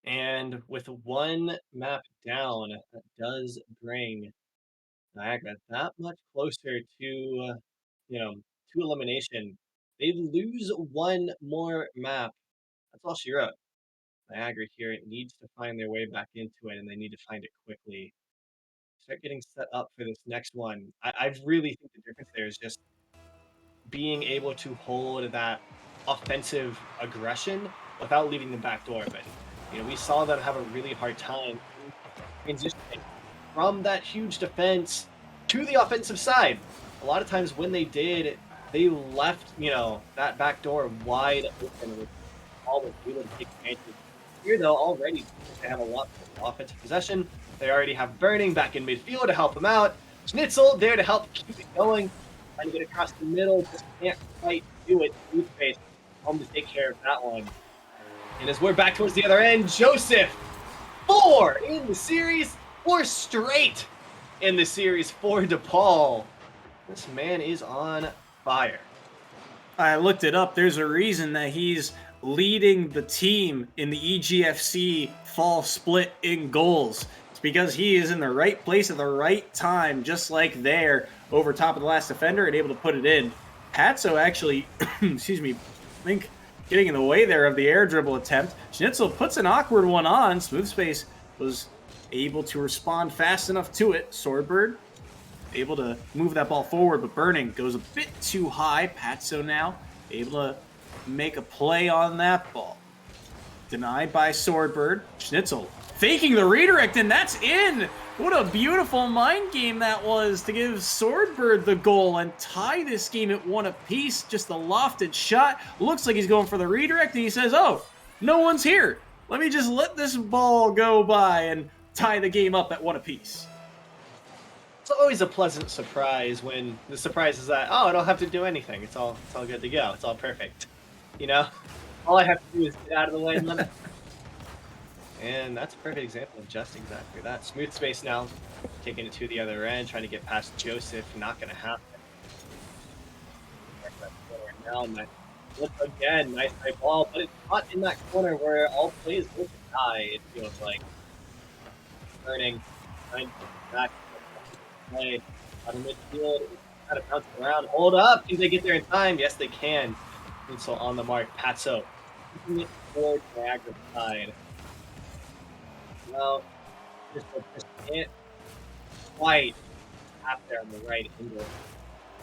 And with one map down, that does bring Niagara that much closer to, to elimination. They lose one more map. That's all she wrote. Niagara here needs to find their way back into it, and they need to find it quickly. Start getting set up for this next one. I really think the difference there is just being able to hold that offensive aggression without leaving the back door. But we saw them have a really hard time transitioning from that huge defense to the offensive side. A lot of times when they did, they left that back door wide open, with all the able to take advantage. Here though, already they have a lot of offensive possession. They already have Burning back in midfield to help them out. Schnitzel there to help keep it going. Trying to get across the middle, just can't quite do it. Blue space, home to take care of that one. And as we're back towards the other end, Joseph, 4 in the series, 4 straight in the series for DePaul. This man is on fire. I looked it up. There's a reason that he's leading the team in the EGFC fall split in goals. It's because he is in the right place at the right time, just like there, over top of the last defender and able to put it in. Patso actually, excuse me, I think getting in the way there of the air dribble attempt. Schnitzel puts an awkward one on. Smooth Space was able to respond fast enough to it. Swordbird able to move that ball forward, but Burning goes a bit too high. Patso now able to make a play on that ball. Denied by Swordbird. Schnitzel faking the redirect, and that's in! What a beautiful mind game that was to give Swordbird the goal and tie this game at 1 apiece. Just a lofted shot. Looks like he's going for the redirect, and he says, oh, no one's here. Let me just let this ball go by and tie the game up at 1 apiece. It's always a pleasant surprise when the surprise is that, oh, I don't have to do anything. It's all good to go. It's all perfect. All I have to do is get out of the way and let it. And that's a perfect example of just exactly that. Smooth Space now, taking it to the other end, trying to get past Joseph. Not going to happen. Now, look again, nice high ball, but it's not in that corner where all plays will die. It feels like Burning, trying to get back, play out of midfield, kind of bouncing around. Hold up, can they get there in time? Yes, they can. And so on the mark, Patso keeping it towards Niagara's side. Well, just can't quite have there on the right angle.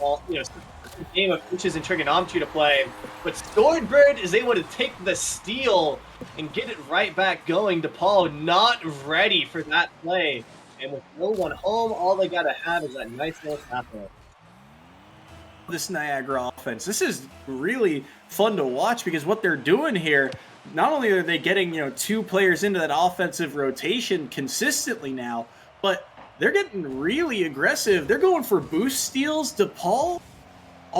Well, it's a game of inches and trigonometry to play, but Swordbird is able to take the steal and get it right back going. DePaul not ready for that play, and with no one home, all they gotta have is that nice little tackle. This Niagara offense, this is really fun to watch, because what they're doing here, not only are they getting 2 players into that offensive rotation consistently now, but they're getting really aggressive. They're going for boost steals. DePaul,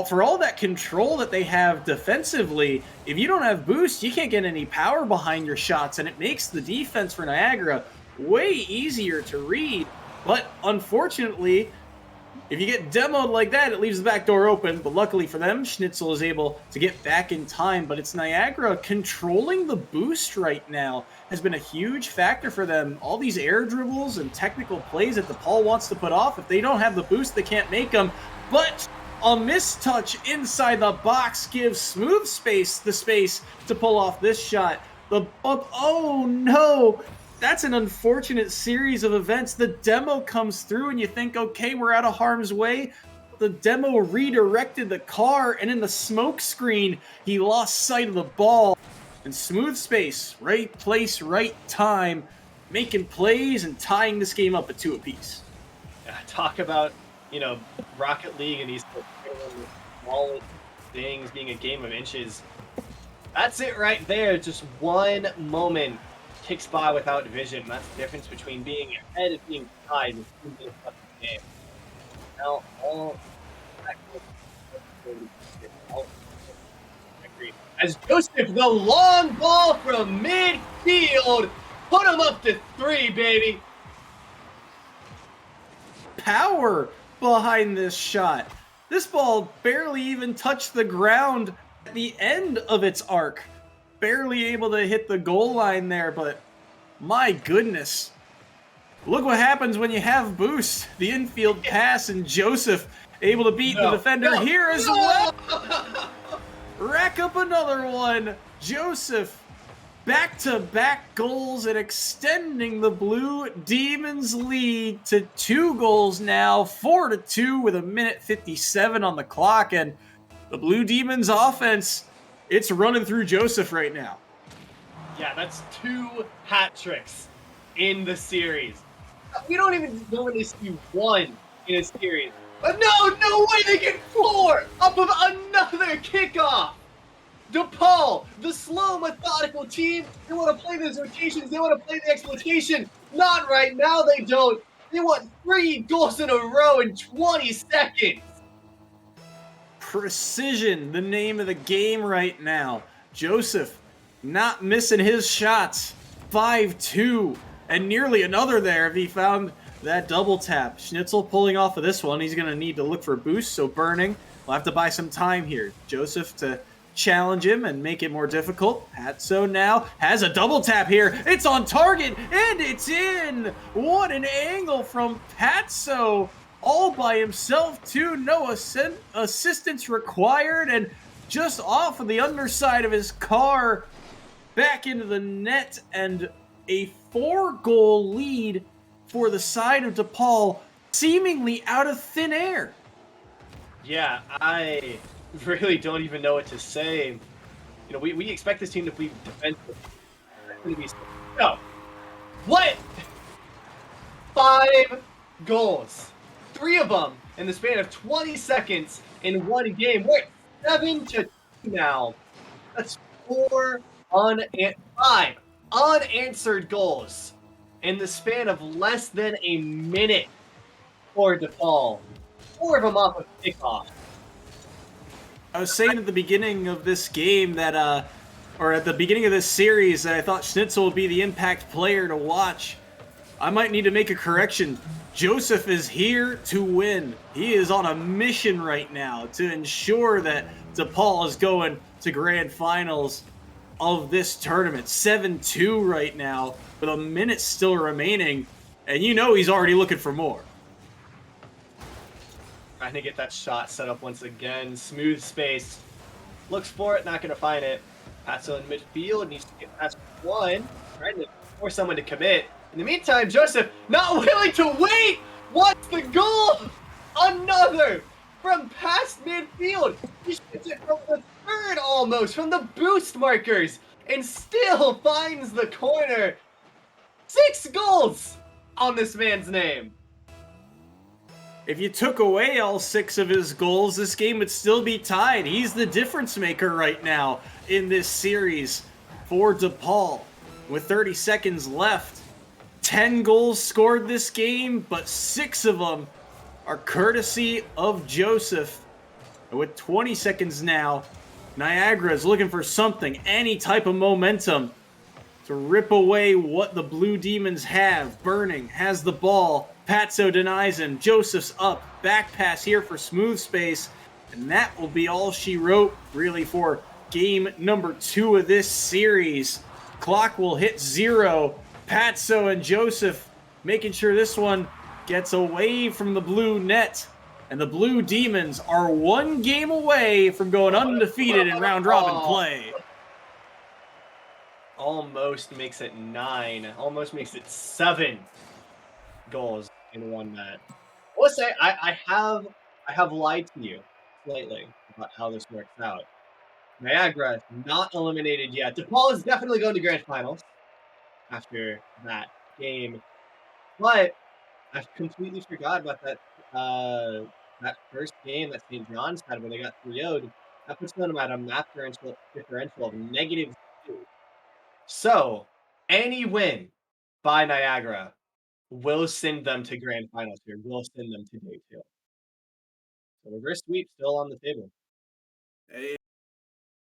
for all that control that they have defensively, if you don't have boost, you can't get any power behind your shots, and it makes the defense for Niagara way easier to read. But unfortunately, if you get demoed like that, it leaves the back door open. But luckily for them, Schnitzel is able to get back in time. But it's Niagara controlling the boost right now has been a huge factor for them. All these air dribbles and technical plays that DePaul wants to put off, if they don't have the boost, they can't make them. But a mistouch inside the box gives Smooth Space the space to pull off this shot. Oh no! That's an unfortunate series of events. The demo comes through and you think, okay, we're out of harm's way. The demo redirected the car, and in the smoke screen, he lost sight of the ball. And Smooth Space, right place, right time, making plays and tying this game up at 2 apiece. Talk about, Rocket League and these smallest things being a game of inches. That's it right there. Just one moment ticks by without vision. That's the difference between being ahead and being tied in the game. Now, as Joseph, the long ball from midfield, put him up to 3, baby. Power behind this shot. This ball barely even touched the ground at the end of its arc. Barely able to hit the goal line there, but my goodness. Look what happens when you have boost. The infield pass, and Joseph able to beat the defender here as well. Rack up another one. Joseph, back-to-back goals and extending the Blue Demons lead to 2 goals now, 4-2 with 1:57 on the clock, and the Blue Demons offense, it's running through Joseph right now. Yeah, that's 2 hat tricks in the series. We don't even normally see 1 in a series. But no way they get 4 up of another kickoff. DePaul, the slow, methodical team, they want to play those rotations, they want to play the exploitation. Not right now, they don't. They want 3 goals in a row in 20 seconds. Precision, the name of the game right now. Joseph not missing his shots. 5-2, and nearly another there if he found that double tap. Schnitzel pulling off of this one. He's going to need to look for boost, so Burning will have to buy some time here. Joseph to challenge him and make it more difficult. Patso now has a double tap here. It's on target, and it's in! What an angle from Patso! All by himself, too. No assistance required, and just off of the underside of his car, back into the net, and a 4-goal lead for the side of DePaul, seemingly out of thin air. Yeah, I really don't even know what to say. We expect this team to be defensive. No. What? 5 goals. 3 of them in the span of 20 seconds in one game. We're at 7-2 now. That's 5 unanswered goals in the span of less than a minute for DePaul. 4 of them off of kickoff. I was saying at the beginning of this game that, or at the beginning of this series, that I thought Schnitzel would be the impact player to watch. I might need to make a correction. Joseph is here to win. He is on a mission right now to ensure that DePaul is going to grand finals of this tournament. 7-2 right now, with a minute still remaining, and he's already looking for more. Trying to get that shot set up once again. Smooth Space. Looks for it, not going to find it. Patso in midfield, needs to get past 1. Trying to force someone to commit. In the meantime, Joseph not willing to wait! What's the goal? Another! From past midfield! He shoots it from the 3rd almost, from the boost markers, and still finds the corner. 6 goals on this man's name. If you took away all 6 of his goals, this game would still be tied. He's the difference maker right now in this series for DePaul. With 30 seconds left, 10 goals scored this game, but 6 of them are courtesy of Joseph. And with 20 seconds now, Niagara is looking for something, any type of momentum to rip away what the Blue Demons have. Burning has the ball. Patso denies him. Joseph's up. Back pass here for smooth space. And that will be all she wrote, really, for game number 2 of this series. Clock will hit 0. Patso and Joseph making sure this one gets away from the blue net. And the Blue Demons are 1 game away from going undefeated in round-robin play. Almost makes it 9. Almost makes it 7 goals in one match. I will say, I have lied to you slightly about how this works out. Niagara is not eliminated yet. DePaul is definitely going to grand finals after that game. But I completely forgot about that first game that St. John's had when they got 3-0'd. That puts them at a map differential of -2. So, any win by Niagara will send them to grand finals here, will send them to day 2. So reverse sweep still on the table.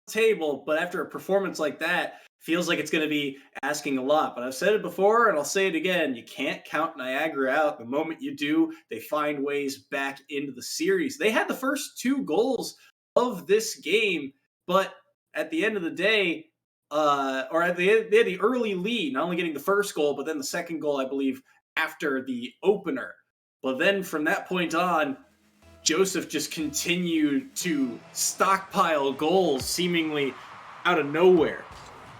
Table, but after a performance like that, feels like it's going to be asking a lot. But I've said it before, and I'll say it again. You can't count Niagara out. The moment you do, they find ways back into the series. They had the first 2 goals of this game, but at the end of the day, they had the early lead, not only getting the first goal, but then the second goal, I believe, after the opener. But then from that point on, Joseph just continued to stockpile goals seemingly out of nowhere.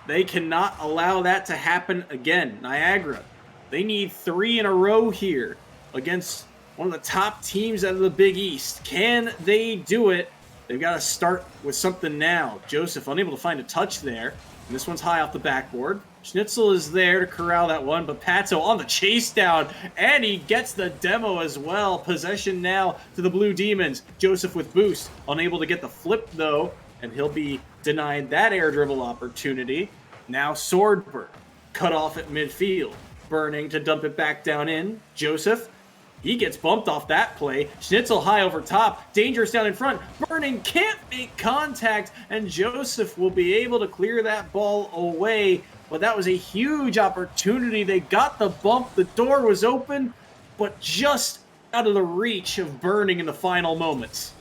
They cannot allow that to happen again. Niagara, they need 3 in a row here against one of the top teams out of the Big East. Can they do it? They've got to start with something now. Joseph unable to find a touch there. And this one's high off the backboard. Schnitzel is there to corral that one, but Patso on the chase down, and he gets the demo as well. Possession now to the Blue Demons. Joseph with boost, unable to get the flip though, and he'll be denied that air dribble opportunity. Now Swordberg, cut off at midfield. Burning to dump it back down in. Joseph, he gets bumped off that play. Schnitzel high over top. Dangerous down in front. Burning can't make contact, and Joseph will be able to clear that ball away. But that was a huge opportunity. They got the bump. The door was open, but just out of the reach of Burning in the final moments.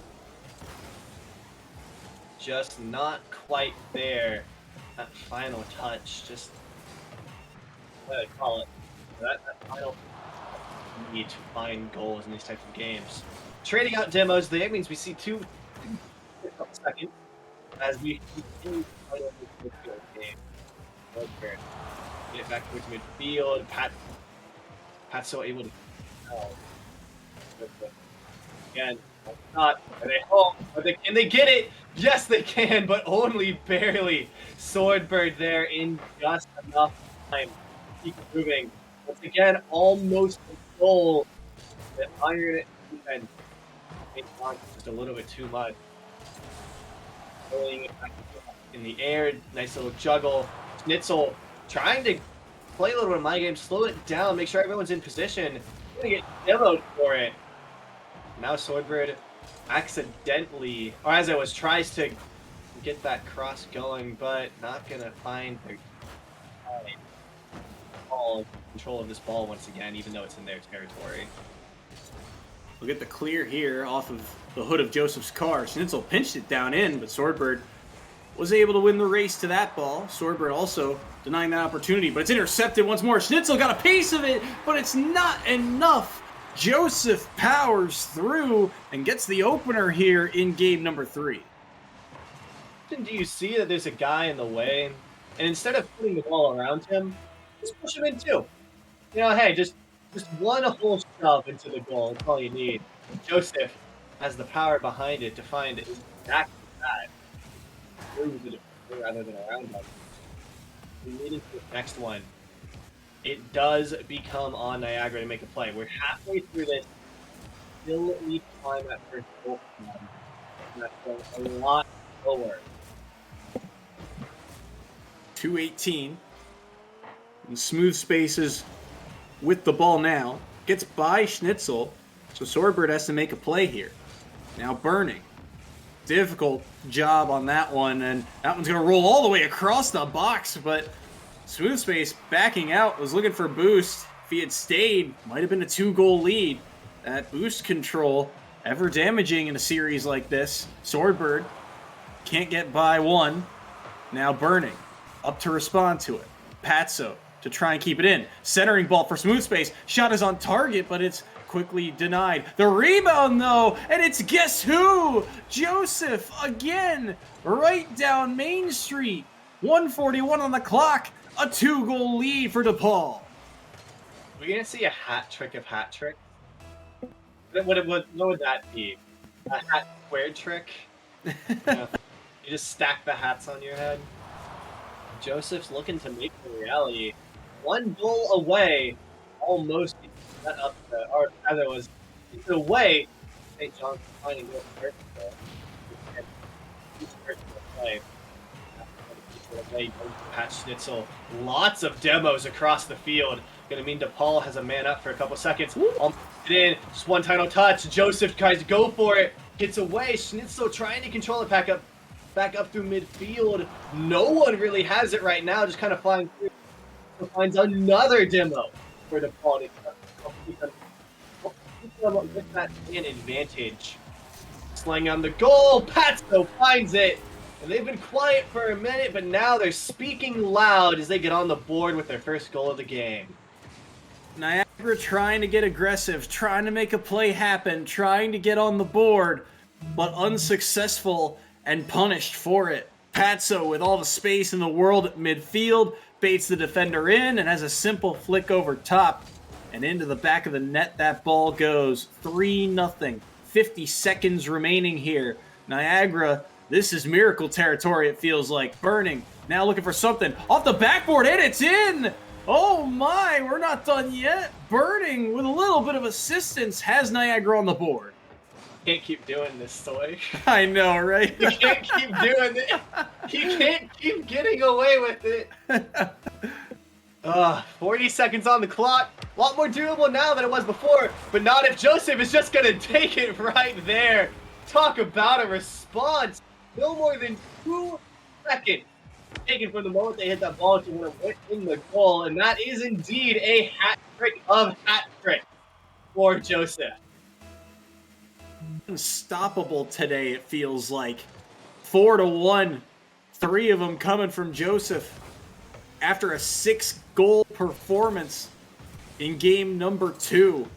Just not quite there. That final touch, just what do I call it? That final need to find goals in these types of games. Trading out demos, that means we see 2 seconds as we continue to play this midfield game. Get it back towards midfield. Pat's so able to. Again, not. Are they home? Can they get it? Yes, they can, but only barely. Swordbird there in just enough time. Keep moving. Once again, almost a goal. The iron defense just a little bit too much. Throwing it back in the air. Nice little juggle. Schnitzel trying to play a little bit of my game, slow it down, make sure everyone's in position. Gonna get demoed for it. Now Swordbird accidentally, or as it was, tries to get that cross going, but not gonna find the control of this ball once again, even though it's in their territory. We'll get the clear here off of the hood of Joseph's car. Schnitzel pinched it down in, but Swordbird was able to win the race to that ball. Swordbird also denying that opportunity, but it's intercepted once more. Schnitzel got a piece of it, but it's not enough. Joseph powers through and gets the opener here in game number 3. Do you see that there's a guy in the way, and instead of putting the ball around him, just push him in too? You know, hey, just one whole shove into the goal. That's all you need. Joseph has the power behind it to find exactly that. Rather than around him. We need to the next one. It does become on Niagara to make a play. We're halfway through this. Still need to find that first goal. And that's going a lot lower. 2:18. In smooth spaces with the ball now. Gets by Schnitzel. So Swordbird has to make a play here. Now Burning. difficult job on that one, and that one's going to roll all the way across the box, but Smooth Space backing out, was looking for boost. If he had stayed, might have been a 2-goal lead. That boost control, ever damaging in a series like this. Swordbird can't get by one. Now Burning, up to respond to it. Patso to try and keep it in. Centering ball for Smooth Space. Shot is on target, but it's quickly denied. The rebound, though, and it's guess who? Joseph again, right down Main Street. 1:41 on the clock. A 2-goal lead for DePaul. We're gonna see a hat trick of hat trick. What would that be? A hat squared trick? You just stack the hats on your head. Joseph's looking to make it a reality. 1 goal away, almost set up or rather was it's away. St. John's trying to go first. And he's first to play. Pat Schnitzel. Lots of demos across the field. Gonna mean DePaul has a man up for a couple seconds. Almost it in. Just one final touch. Joseph tries to go for it. Gets away. Schnitzel trying to control it back up through midfield. No one really has it right now. Just kind of flying through. So finds another demo for DePaul. With that man advantage. Slang on the goal. Patso finds it. And they've been quiet for a minute, but now they're speaking loud as they get on the board with their first goal of the game. Niagara trying to get aggressive, trying to make a play happen, trying to get on the board, but unsuccessful and punished for it. Patso, with all the space in the world at midfield, baits the defender in and has a simple flick over top. And into the back of the net that ball goes. 3-0. 50 seconds remaining here. Niagara, this is miracle territory, it feels like. Burning, now looking for something. Off the backboard, and it's in! Oh my, we're not done yet. Burning, with a little bit of assistance, has Niagara on the board. Can't keep doing this, Soy. I know, right? You can't keep doing it. You can't keep getting away with it. 40 seconds on the clock. A lot more doable now than it was before, but not if Joseph is just going to take it right there. Talk about a response. No more than 2 seconds taken from the moment they hit that ball to when it went in the goal, and that is indeed a hat trick of hat trick for Joseph. Unstoppable today, it feels like. 4-1. 3 of them coming from Joseph after a 6-goal performance in game number 2.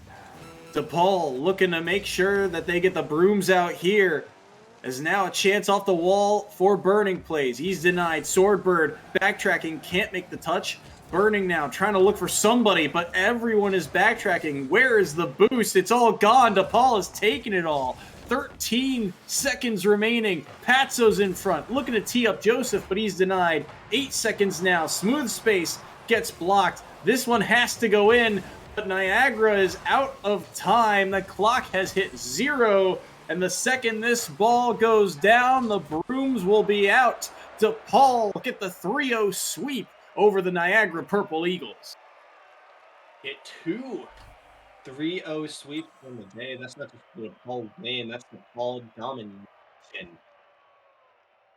DePaul looking to make sure that they get the brooms out here. As now a chance off the wall for Burning plays. He's denied. Swordbird backtracking, can't make the touch. Burning now, trying to look for somebody, but everyone is backtracking. Where is the boost? It's all gone. DePaul has taken it all. 13 seconds remaining. Patso's in front, looking to tee up Joseph, but he's denied. 8 seconds now. Smooth Space gets blocked. This one has to go in, but Niagara is out of time. The clock has hit 0. And the second this ball goes down, the brooms will be out. DePaul get the 3-0 sweep over the Niagara Purple Eagles. Get 2 3-0 sweep from the day. That's not just the DePaul win, that's DePaul domination.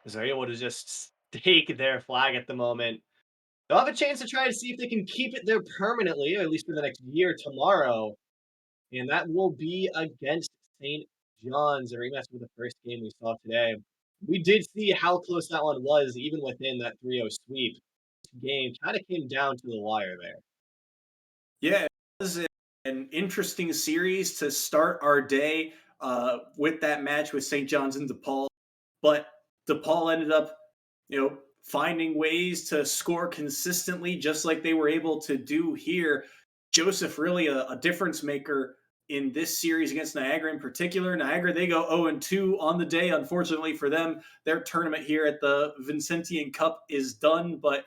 As they're able to just stake their flag at the moment. They'll have a chance to try to see if they can keep it there permanently, or at least for the next year tomorrow. And that will be against St. John's, a rematch of the first game we saw today. We did see how close that one was, even within that 3-0 sweep. This game kind of came down to the wire there. Yeah, it was an interesting series to start our day with that match with St. John's and DePaul. But DePaul ended up, finding ways to score consistently, just like they were able to do here. Joseph really a difference maker in this series against Niagara in particular. Niagara, they go 0-2 on the day. Unfortunately for them, their tournament here at the Vincentian Cup is done, but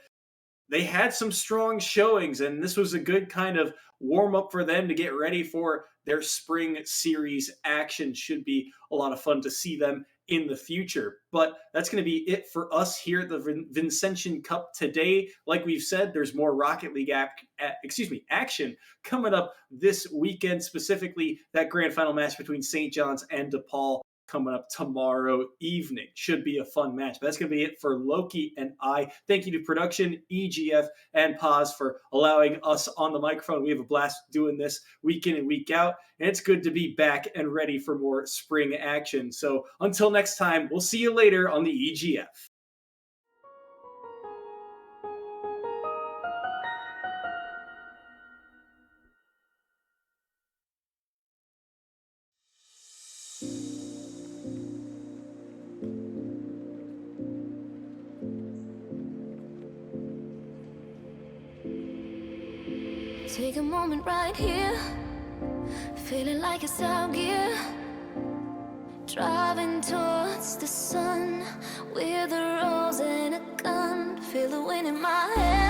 they had some strong showings, and this was a good kind of warm-up for them to get ready for their spring series action. Should be a lot of fun to see them in the future. But that's going to be it for us here at the Vincentian Cup today. Like we've said, there's more Rocket League action coming up this weekend, specifically that grand final match between St. John's and DePaul coming up tomorrow evening. Should be a fun match. But that's going to be it for Loki and I. Thank you to production, EGF, and Paz for allowing us on the microphone. We have a blast doing this week in and week out, and it's good to be back and ready for more spring action. So until next time, we'll see you later on the EGF. Take a moment right here, feeling like it's out gear. Driving towards the sun with a rose and a gun. Feel the wind in my hair.